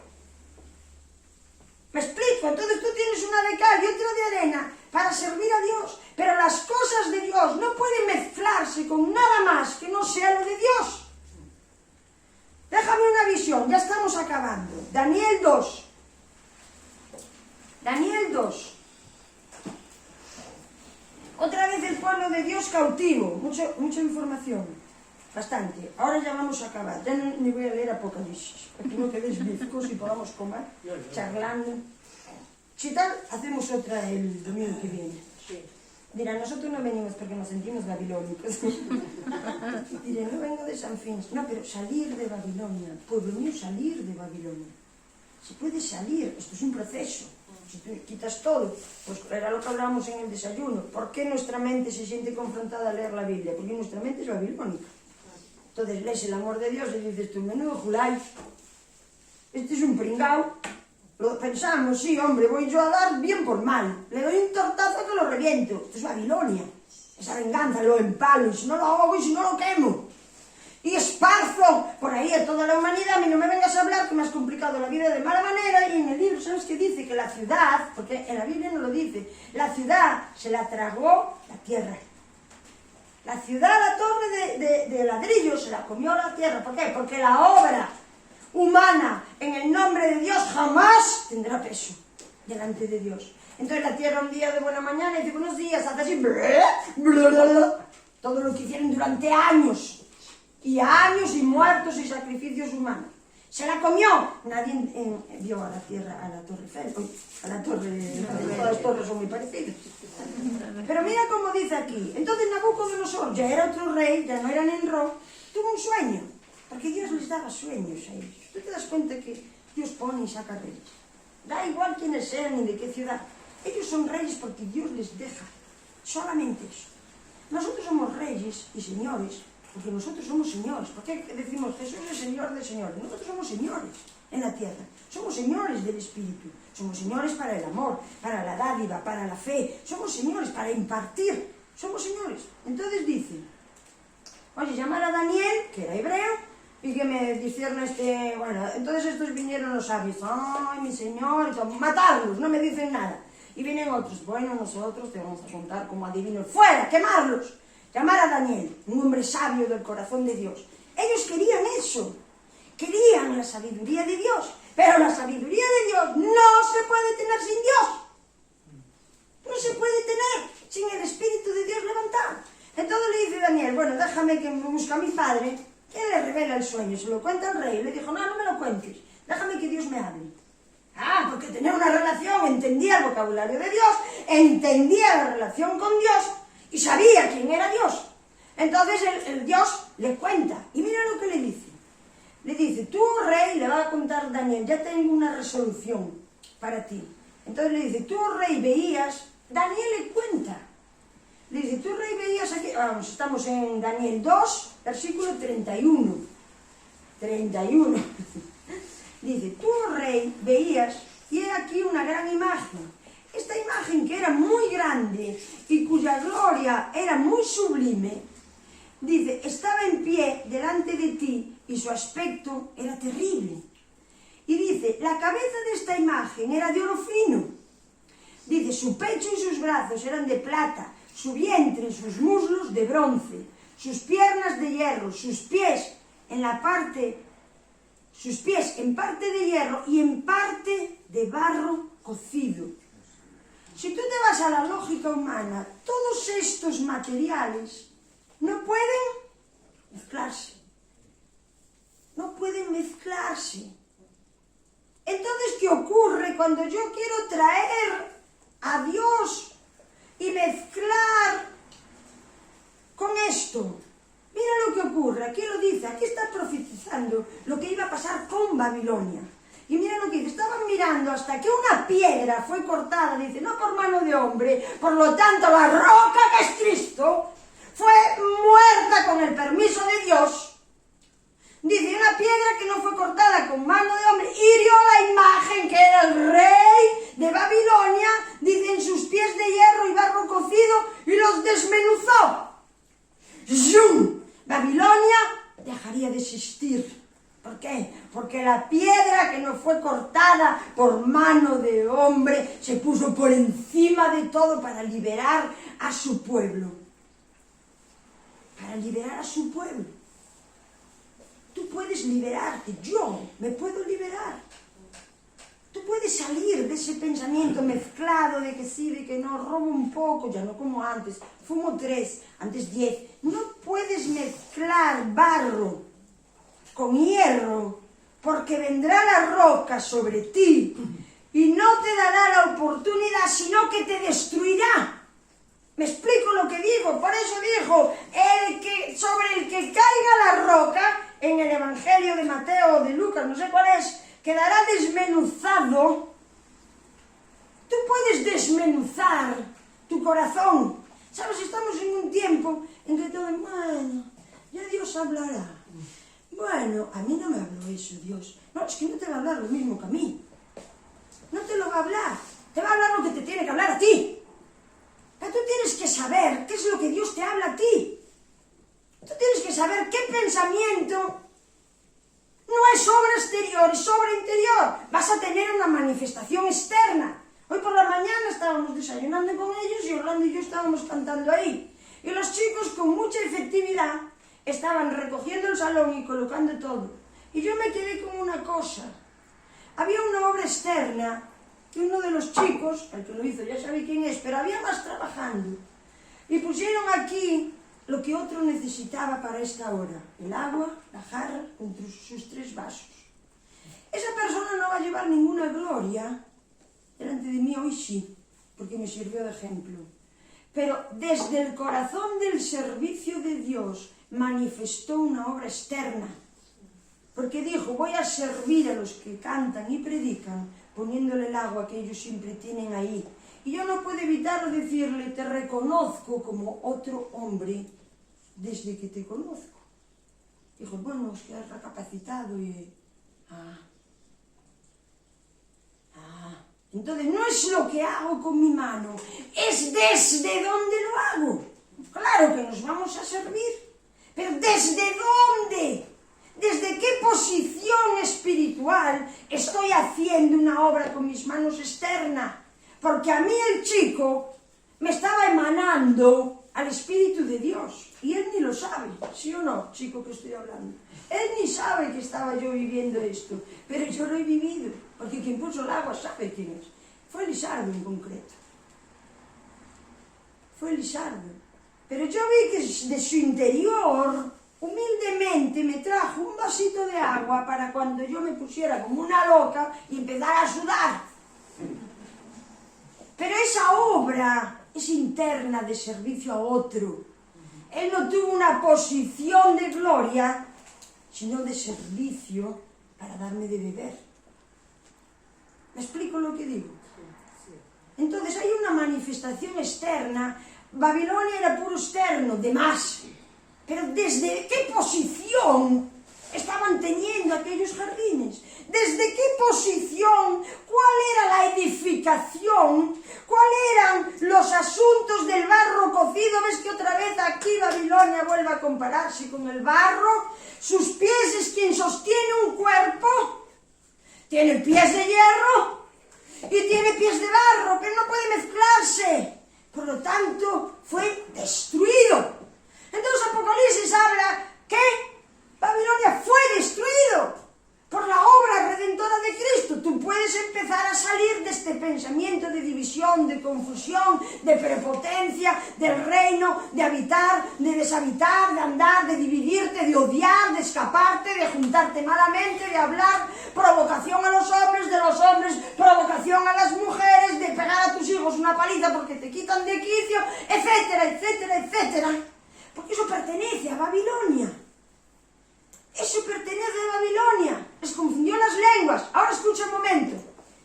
¿Me explico? Entonces tú tienes una de cal y otra de arena para servir a Dios. Pero las cosas de Dios no pueden mezclarse con nada más que no sea lo de Dios. Déjame una visión, ya estamos acabando. Daniel 2. Daniel 2. Otra vez el pueblo de Dios cautivo. Mucha información. bastante. Ahora ya vamos a acabar. Ya no ni voy a leer Apocalipsis, para que no quedéis bizcos y podamos comer, charlando. Si tal, hacemos otra el domingo que viene. Sí. Dirá, nosotros no venimos porque nos sentimos babilónicos. Diré, no vengo de San Fins. No, pero salir de Babilonia, pueblo mío, salir de Babilonia. Se puede salir, esto es un proceso. Si tú quitas todo, pues era lo que hablábamos en el desayuno. ¿Por qué nuestra mente se siente confrontada a leer la Biblia? Porque nuestra mente es babilónica. Entonces lees el amor de Dios y dices tú, menudo Julay, este es un pringao. Lo pensamos, sí, hombre, voy yo a dar bien por mal. Le doy un tortazo que lo reviento. Esto es Babilonia. Esa venganza, lo empalo, y si no lo ahogo y si no lo quemo. Y esparzo por ahí a toda la humanidad. A mí no me vengas a hablar que me has complicado la vida de mala manera. Y en el libro, ¿sabes qué dice? Que la ciudad, porque en la Biblia no lo dice, la ciudad se la tragó la tierra. La ciudad, la torre de ladrillo, se la comió la tierra. ¿Por qué? Porque la obra humana en el nombre de Dios jamás tendrá peso delante de Dios. Entonces la tierra un día de buena mañana dice buenos días, hace así, todo lo que hicieron durante años y muertos y sacrificios humanos. Se la comió. Nadie vio a la tierra, a la Torre Eiffel, a la torre, todas las torres son muy parecidas. Pero mira cómo dice aquí. Entonces Nabucodonosor ya era otro rey, ya no era Nimrod, tuvo un sueño. Porque Dios les daba sueños a ellos. Tú te das cuenta que Dios pone y saca reyes. Da igual quiénes sean ni de qué ciudad. Ellos son reyes porque Dios les deja. Solamente eso. Nosotros somos reyes y señores porque nosotros somos señores. ¿Por qué decimos Jesús es Señor de señores? Nosotros somos señores en la tierra. Somos señores del Espíritu. Somos señores para el amor, para la dádiva, para la fe. Somos señores para impartir. Somos señores. Entonces dice, oye, llamar a Daniel, que era hebreo, y que me discierne bueno, entonces estos vinieron los sabios, ay, mi señor, matarlos, no me dicen nada. Y vienen otros, bueno, nosotros te vamos a contar como adivinos, fuera, quemarlos. Llamar a Daniel, un hombre sabio del corazón de Dios. Ellos querían eso, querían la sabiduría de Dios, pero la sabiduría de Dios no se puede tener sin Dios. No se puede tener sin el Espíritu de Dios levantado. Entonces le dice Daniel, bueno, déjame que me busque a mi padre. ¿Quién le revela el sueño? Se lo cuenta el rey. Le dijo, no, no me lo cuentes. Déjame que Dios me hable. Ah, porque tenía una relación, entendía el vocabulario de Dios, entendía la relación con Dios y sabía quién era Dios. Entonces el Dios le cuenta. Y mira lo que le dice. Le dice, tú, rey, le va a contar Daniel, ya tengo una resolución para ti. Entonces le dice, tú, rey, veías, Daniel le cuenta. Le dice, tú, rey, veías aquí, vamos, estamos en Daniel 2, versículo 31. 31. Dice, tú, rey, veías, y he aquí una gran imagen. Esta imagen que era muy grande y cuya gloria era muy sublime, dice, estaba en pie delante de ti y su aspecto era terrible. Y dice, la cabeza de esta imagen era de oro fino. Dice, su pecho y sus brazos eran de plata, su vientre y sus muslos de bronce, sus piernas de hierro, sus pies en parte de hierro y en parte de barro cocido. Si tú te vas a la lógica humana, todos estos materiales no pueden mezclarse. No pueden mezclarse. Entonces, ¿qué ocurre cuando yo quiero traer a Dios y mezclar con esto? Mira lo que ocurre, aquí lo dice, aquí está profetizando lo que iba a pasar con Babilonia. Y mira lo que dice, estaban mirando hasta que una piedra fue cortada, dice, no por mano de hombre, por lo tanto la roca que es Cristo fue muerta con el permiso de Dios. Dice, una piedra que no fue cortada con mano de hombre hirió la imagen que era el rey de Babilonia, dice, en sus pies de hierro y barro cocido y los desmenuzó. ¡Zum! Babilonia dejaría de existir. ¿Por qué? Porque la piedra que no fue cortada por mano de hombre se puso por encima de todo para liberar a su pueblo. Para liberar a su pueblo. Tú puedes liberarte, yo me puedo liberar. Tú puedes salir de ese pensamiento mezclado de que sí, de que no, robo un poco, ya no como antes, fumo 3, antes 10. No puedes mezclar barro con hierro, porque vendrá la roca sobre ti y no te dará la oportunidad, sino que te destruirá. ¿Me explico lo que digo? Por eso dijo, sobre el que caiga la roca, en el Evangelio de Mateo o de Lucas, no sé cuál es, quedará desmenuzado. Tú puedes desmenuzar tu corazón. ¿Sabes? Estamos en un tiempo en que todo, bueno, ya Dios hablará. Bueno, a mí no me habló eso Dios. No, es que no te va a hablar lo mismo que a mí. No te lo va a hablar. Te va a hablar lo que te tiene que hablar a ti. Pero tú tienes que saber qué es lo que Dios te habla a ti. Tú tienes que saber qué pensamiento no es obra exterior, es obra interior. Vas a tener una manifestación externa. Hoy por la mañana estábamos desayunando con ellos y Orlando y yo estábamos cantando ahí. Y los chicos con mucha efectividad estaban recogiendo el salón y colocando todo. Y yo me quedé con una cosa. Había una obra externa y uno de los chicos, el que lo hizo ya sabe quién es, pero había más trabajando. Y pusieron aquí lo que otro necesitaba para esta hora. El agua, la jarra, entre sus 3 vasos. Esa persona no va a llevar ninguna gloria delante de mí hoy sí, porque me sirvió de ejemplo. Pero desde el corazón del servicio de Dios manifestó una obra externa. Porque dijo, voy a servir a los que cantan y predican, poniéndole el agua que ellos siempre tienen ahí. Y yo no puedo evitar decirle, te reconozco como otro hombre desde que te conozco. Dijo, bueno, es que has recapacitado y... Entonces no es lo que hago con mi mano, es desde dónde lo hago. Claro que nos vamos a servir, pero ¿desde dónde? ¿Desde qué posición espiritual estoy haciendo una obra con mis manos externa? Porque a mí el chico me estaba emanando al Espíritu de Dios. Y él ni lo sabe, ¿sí o no, chico que estoy hablando? Él ni sabe que estaba yo viviendo esto, pero yo lo he vivido, porque quien puso el agua sabe quién es. Fue Lisardo en concreto. Fue Lisardo. Pero yo vi que de su interior, humildemente, me trajo un vasito de agua para cuando yo me pusiera como una loca y empezara a sudar. Pero esa obra es interna de servicio a otro. Él no tuvo una posición de gloria, sino de servicio para darme de beber. ¿Me explico lo que digo? Entonces hay una manifestación externa. Babilonia era puro externo, de más. Pero ¿desde qué posición estaban teniendo aquellos jardines? ¿Desde qué posición? ¿Cuál era la edificación? ¿Cuáles eran los asuntos del barro cocido? ¿Ves que otra vez aquí Babilonia vuelve a compararse con el barro? Sus pies es quien sostiene un cuerpo. Tiene pies de hierro y tiene pies de barro, que no puede mezclarse. Por lo tanto, fue destruido. Entonces Apocalipsis habla que Babilonia fue destruido por la obra redentora de Cristo. Tú puedes empezar a salir de este pensamiento de división, de confusión, de prepotencia, del reino, de habitar, de deshabitar, de andar, de dividirte, de odiar, de escaparte, de juntarte malamente, de hablar provocación a los hombres, provocación a las mujeres, de pegar a tus hijos una paliza porque te quitan de quicio, etcétera, etcétera, etcétera. Porque eso pertenece a Babilonia. Eso pertenece a Babilonia. Les confundió las lenguas. Ahora escucha un momento.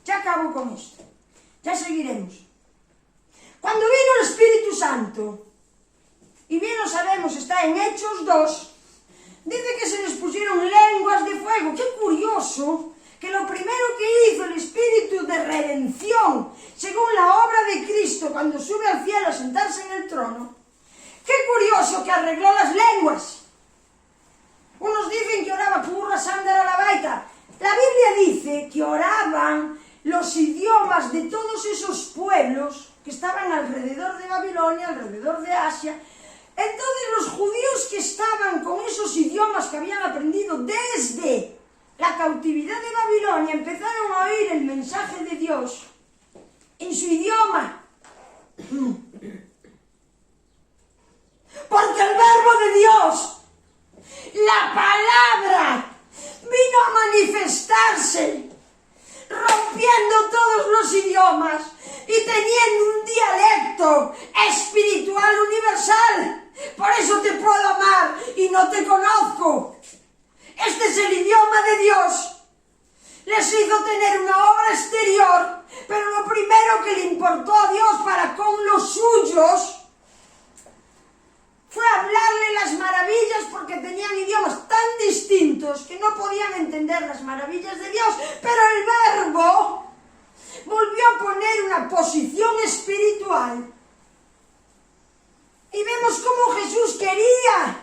Ya acabo con esto. Ya seguiremos. Cuando vino el Espíritu Santo, y bien lo sabemos, está en Hechos 2, dice que se les pusieron lenguas de fuego. Qué curioso que lo primero que hizo el Espíritu de redención, según la obra de Cristo, cuando sube al cielo a sentarse en el trono, qué curioso que arregló las lenguas. Unos dicen que oraba curra, sándara, la baita. La Biblia dice que oraban los idiomas de todos esos pueblos que estaban alrededor de Babilonia, alrededor de Asia. Entonces los judíos que estaban con esos idiomas que habían aprendido desde la cautividad de Babilonia, empezaron a oír el mensaje de Dios en su idioma. Porque el verbo de Dios, la palabra, vino a manifestarse, rompiendo todos los idiomas y teniendo un dialecto espiritual universal. Por eso te puedo amar y no te conozco. Este es el idioma de Dios. Les hizo tener una obra exterior, pero lo primero que le importó a Dios para con los suyos fue hablarle las maravillas, porque tenían idiomas tan distintos que no podían entender las maravillas de Dios, pero el verbo volvió a poner una posición espiritual. Y vemos cómo Jesús quería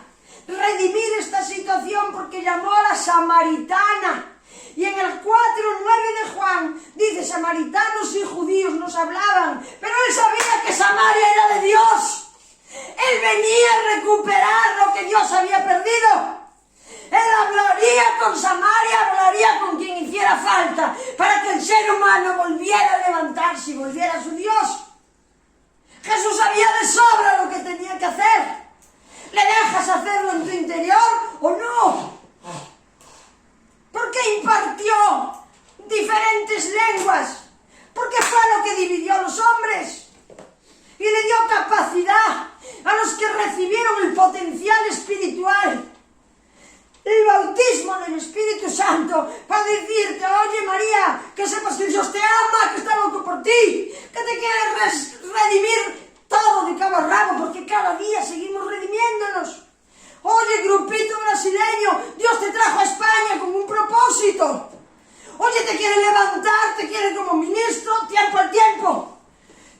redimir esta situación, porque llamó a la samaritana. Y en el 4:9 de Juan dice: samaritanos y judíos nos hablaban, pero él sabía que Samaria era de Dios. Él venía a recuperar lo que Dios había perdido. Él hablaría con Samaria, hablaría con quien hiciera falta, para que el ser humano volviera a levantarse y volviera a su Dios. Jesús sabía de sobra lo que tenía que hacer. ¿Le dejas hacerlo en tu interior o no? ¿Por qué impartió diferentes lenguas? Porque fue lo que dividió a los hombres. Y le dio capacidad a los que recibieron el potencial espiritual, el bautismo del Espíritu Santo, para decirte: oye María, que sepas que Dios te ama, que está loco por ti, que te quiere redimir todo de cabo a rabo, porque cada día seguimos redimiéndonos. Oye, grupito brasileño, Dios te trajo a España con un propósito. Oye, te quiere levantar, te quiere como ministro, tiempo al tiempo.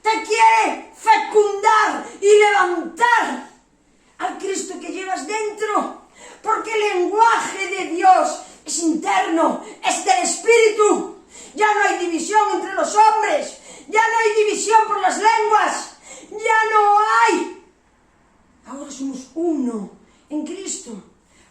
Te quiere fecundar y levantar al Cristo que llevas dentro. Porque el lenguaje de Dios es interno, es del Espíritu. Ya no hay división entre los hombres, ya no hay división por las lenguas, ya no hay. Ahora somos uno en Cristo.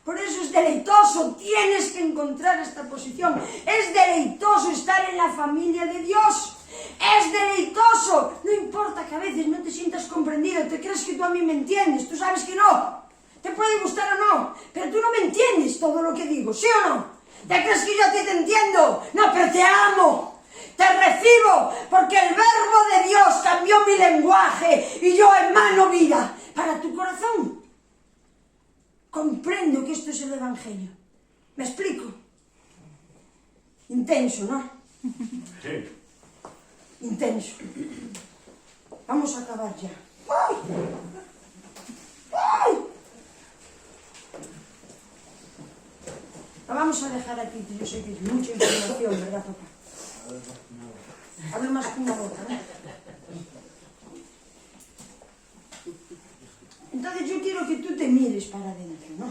Por eso es deleitoso, tienes que encontrar esta posición. Es deleitoso estar en la familia de Dios. Es deleitoso. No importa que a veces no te sientas comprendido, te crees que tú a mí me entiendes, tú sabes que no. Te puede gustar o no, pero tú no me entiendes todo lo que digo, ¿sí o no? ¿Te crees que yo a ti te entiendo? No, pero te amo. Te recibo, porque el verbo de Dios cambió mi lenguaje y yo emano vida para tu corazón. Comprendo que esto es el Evangelio. ¿Me explico? Intenso, ¿no? Sí. Intenso. Vamos a acabar ya. ¡Ay! ¡Ay! La vamos a dejar aquí, que yo sé que es mucha información, ¿verdad, papá? Hablo más con una boca, ¿no? Entonces yo quiero que tú te mires para adentro, ¿no?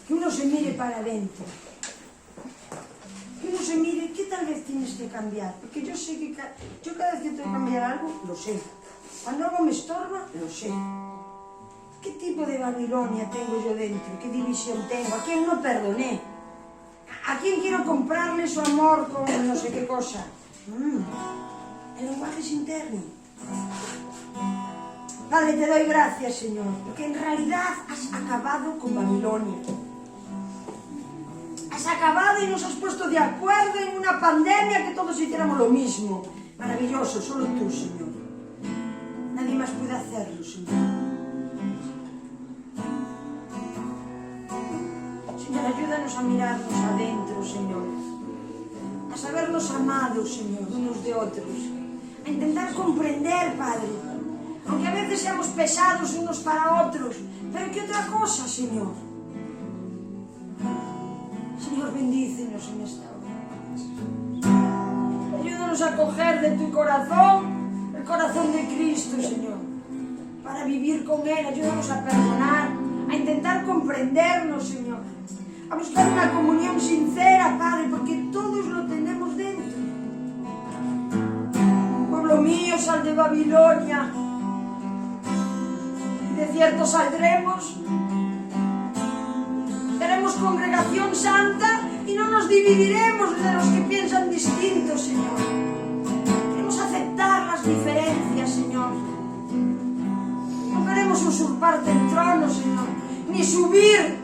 Que uno se mire para adentro. Que uno se mire qué tal vez tienes que cambiar. Porque yo sé que yo cada vez que tengo que cambiar algo, lo sé. Cuando algo me estorba, lo sé. ¿Qué tipo de Babilonia tengo yo dentro? ¿Qué división tengo? ¿A quién no perdoné? ¿A quién quiero comprarle su amor con no sé qué cosa? El lenguaje es interno. Padre, te doy gracias, Señor, porque en realidad has acabado con Babilonia. Has acabado y nos has puesto de acuerdo en una pandemia que todos hiciéramos lo mismo. Maravilloso, solo tú, Señor. Nadie más puede hacerlo, Señor. Señor, ayúdanos a mirarnos adentro, Señor. A sabernos amados, Señor, unos de otros. A intentar comprender, Padre. Aunque a veces seamos pesados unos para otros. Pero ¿qué otra cosa, Señor? Señor, bendícenos en esta hora. Ayúdanos a coger de tu corazón el corazón de Cristo, Señor. Para vivir con Él. Ayúdanos a perdonar. A intentar comprendernos, Señor. A buscar una comunión sincera, Padre, porque todos lo tenemos dentro. Pueblo mío, sal de Babilonia. Y de cierto saldremos. Seremos congregación santa y no nos dividiremos de los que piensan distinto, Señor. Queremos aceptar las diferencias, Señor. No queremos usurparte el trono, Señor, ni subir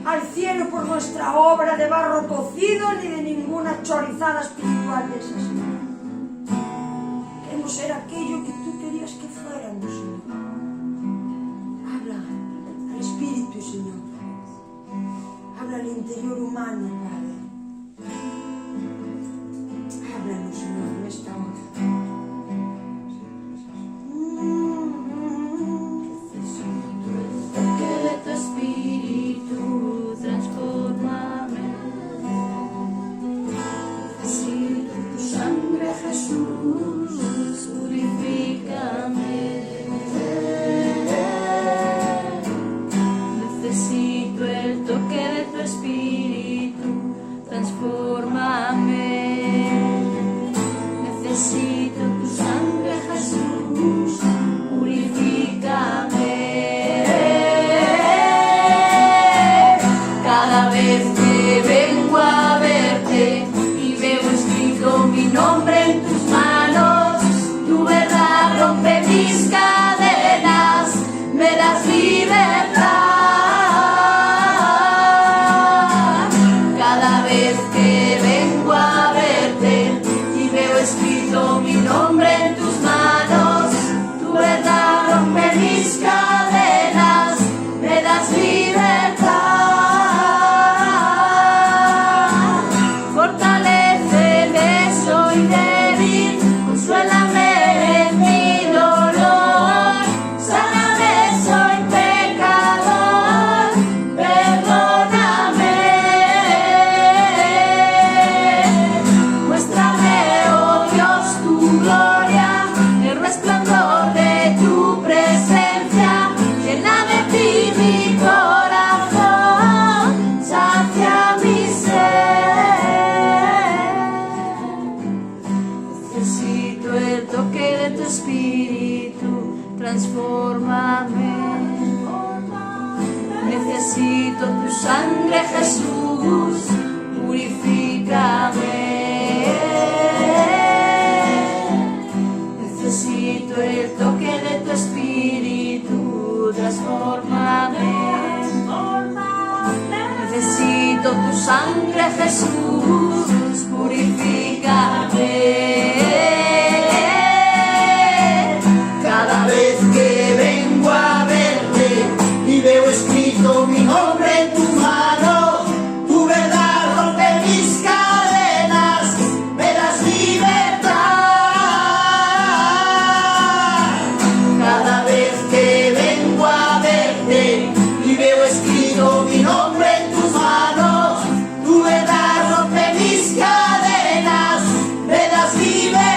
al cielo por nuestra obra de barro cocido, ni de ninguna chorizada espiritual de esas, Señor. Queremos ser aquello que tú querías que fuéramos, Señor. Habla al Espíritu, Señor. Habla al interior humano, Padre. Háblanos, Señor, en esta hora. Que de tu espíritu transfórmame. Necesito tu sangre, Jesús, purifícame. Necesito el toque de tu espíritu, transfórmame. Necesito tu sangre, Jesús, purifícame. Cada vez que vengo a verte y veo escrito mi nombre en tus manos, tu verdad rompe mis cadenas, me das libertad. Cada vez que vengo a verte y veo escrito mi nombre en tus manos, tu verdad rompe mis cadenas, me das libertad. Fortaléceme, soy débil, consuélame en mi dolor, sáname, soy pecador, perdóname. Muéstrame, oh Dios, tu gloria, el resplandor de tu presencia, llena de ti mi corazón, sacia mi ser. Necesito el toque de tu espíritu, transfórmame. Necesito tu sangre, Jesús, purifícame. Necesito el toque de tu espíritu, transfórmame. Necesito tu sangre, Jesús, purifícame. Cada vez que vengo a verte y veo escrito mi nombre en tu mano, tu verdad rompe mis cadenas, me das libertad. Cada vez que vengo a verte y veo escrito mi nombre en tus manos, tu verdad rompe mis cadenas, me das libertad.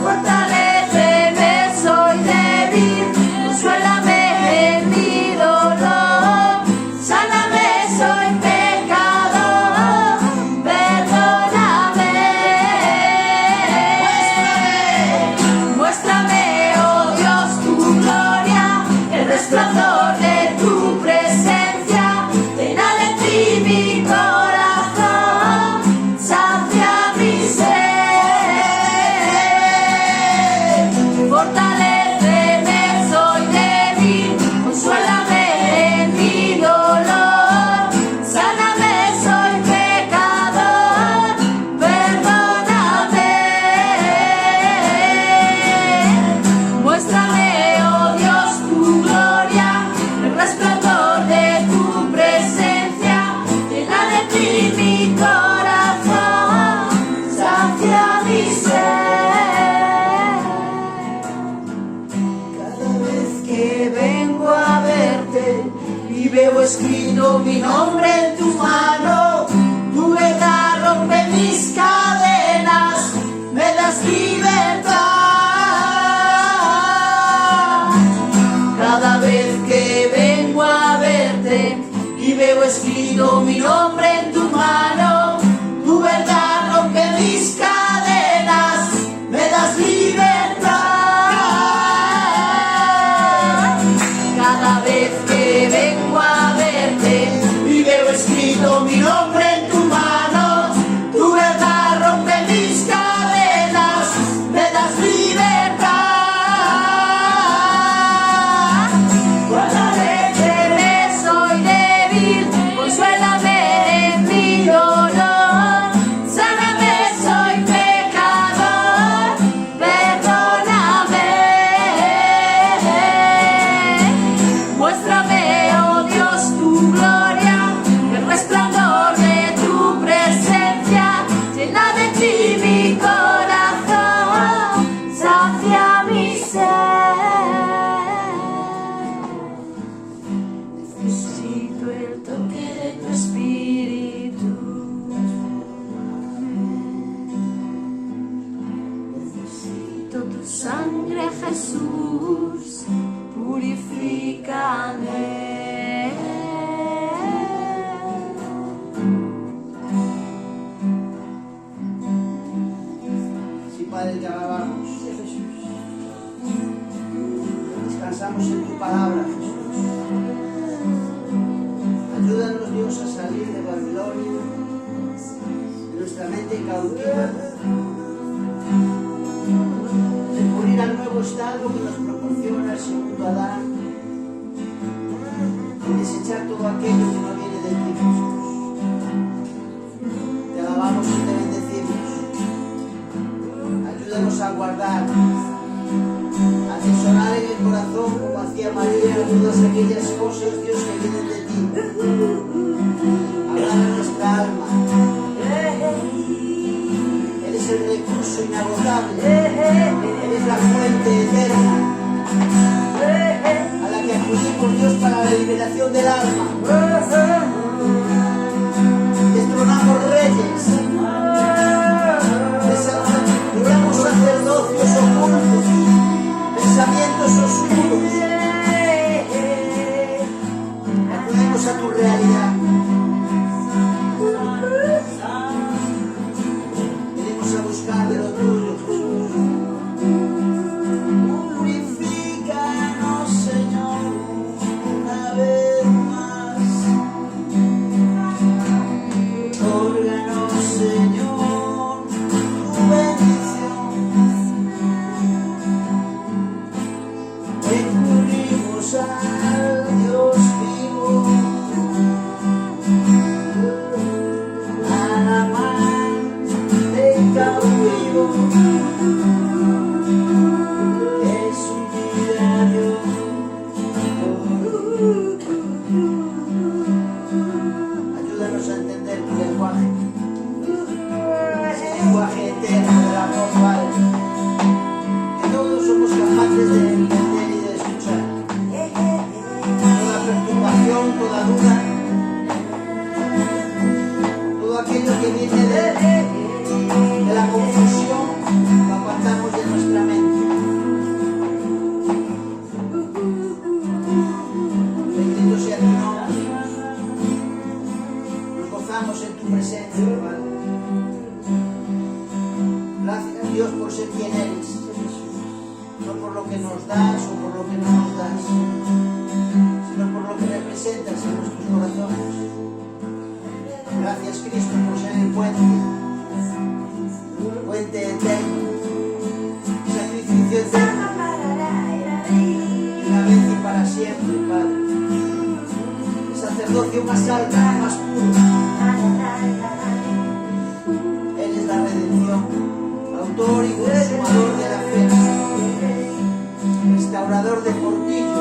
Fortaléceme, soy débil, consuélame en mi dolor, sáname, soy pecador, perdóname. Muéstrame, oh Dios, tu gloria, el resplandor de tu presencia, llena de ti mi corazón, sacia mi ser. Fortaléceme, soy débil, consuélame en mi dolor, sáname, soy pecador, perdóname. Muéstrame, oh Dios, tu gloria, el resplandor de tu presencia, llena de ti mi corazón, sacia mi ser. Cada vez que vengo a verte y veo escrito mi nombre en tu mano, tu verdad rompe mis cadenas, me das libertad. Cada vez que vengo a verte y veo escrito mi nombre en tu mano, tu verdad rompe mis cadenas, me das libertad. Cada vez que glorifícame. Sí, Padre, te alabamos. Descansamos en tu palabra, Jesús. Ayúdanos, Dios, a salir de Babilonia, de nuestra mente cautiva, de morir al nuevo estado que nos proporciona el segundo Adán, y desechar todo aquello que no viene de ti, Jesús. Te alabamos y te bendecimos. Ayúdanos a guardar, a atesorar en el corazón, como hacía María, todas aquellas cosas, Dios, que vienen de ti. Hablar a nuestra alma. Eres el recurso inagotable, eres la fuente eterna a la que acudimos, Dios, para la liberación del alma. Destronamos reyes, desarrollamos sacerdocios ocultos, pensamientos oscuros. Acudimos a tu realidad. Venimos a buscar de lo tuyo, Jesús. Purifícanos, Señor, una vez más. Órganos, Señor, tu bendición. Recurrimos al Dios vivo, al amante cautivo, que es un diario. Ayúdanos a entender tu lenguaje, ese lenguaje eterno del amor, Padre, que todos somos capaces de entender y de escuchar. Toda perturbación, toda duda, todo aquello que viene de la confusión, lo apartamos de nuestra mente. Bendito sea tu nombre. Nos gozamos en tu presencia, Padre. Gracias, Dios, por ser quien eres. No por lo que nos das o por lo que no nos das, sino por lo que representas en nuestros corazones. Gracias, Cristo, por ser el puente eterno, sacrificio eterno, una vez y para siempre, Padre. El sacerdocio más alto, más puro. Él es la redención, autor y consumador de la fe, restaurador de portillos,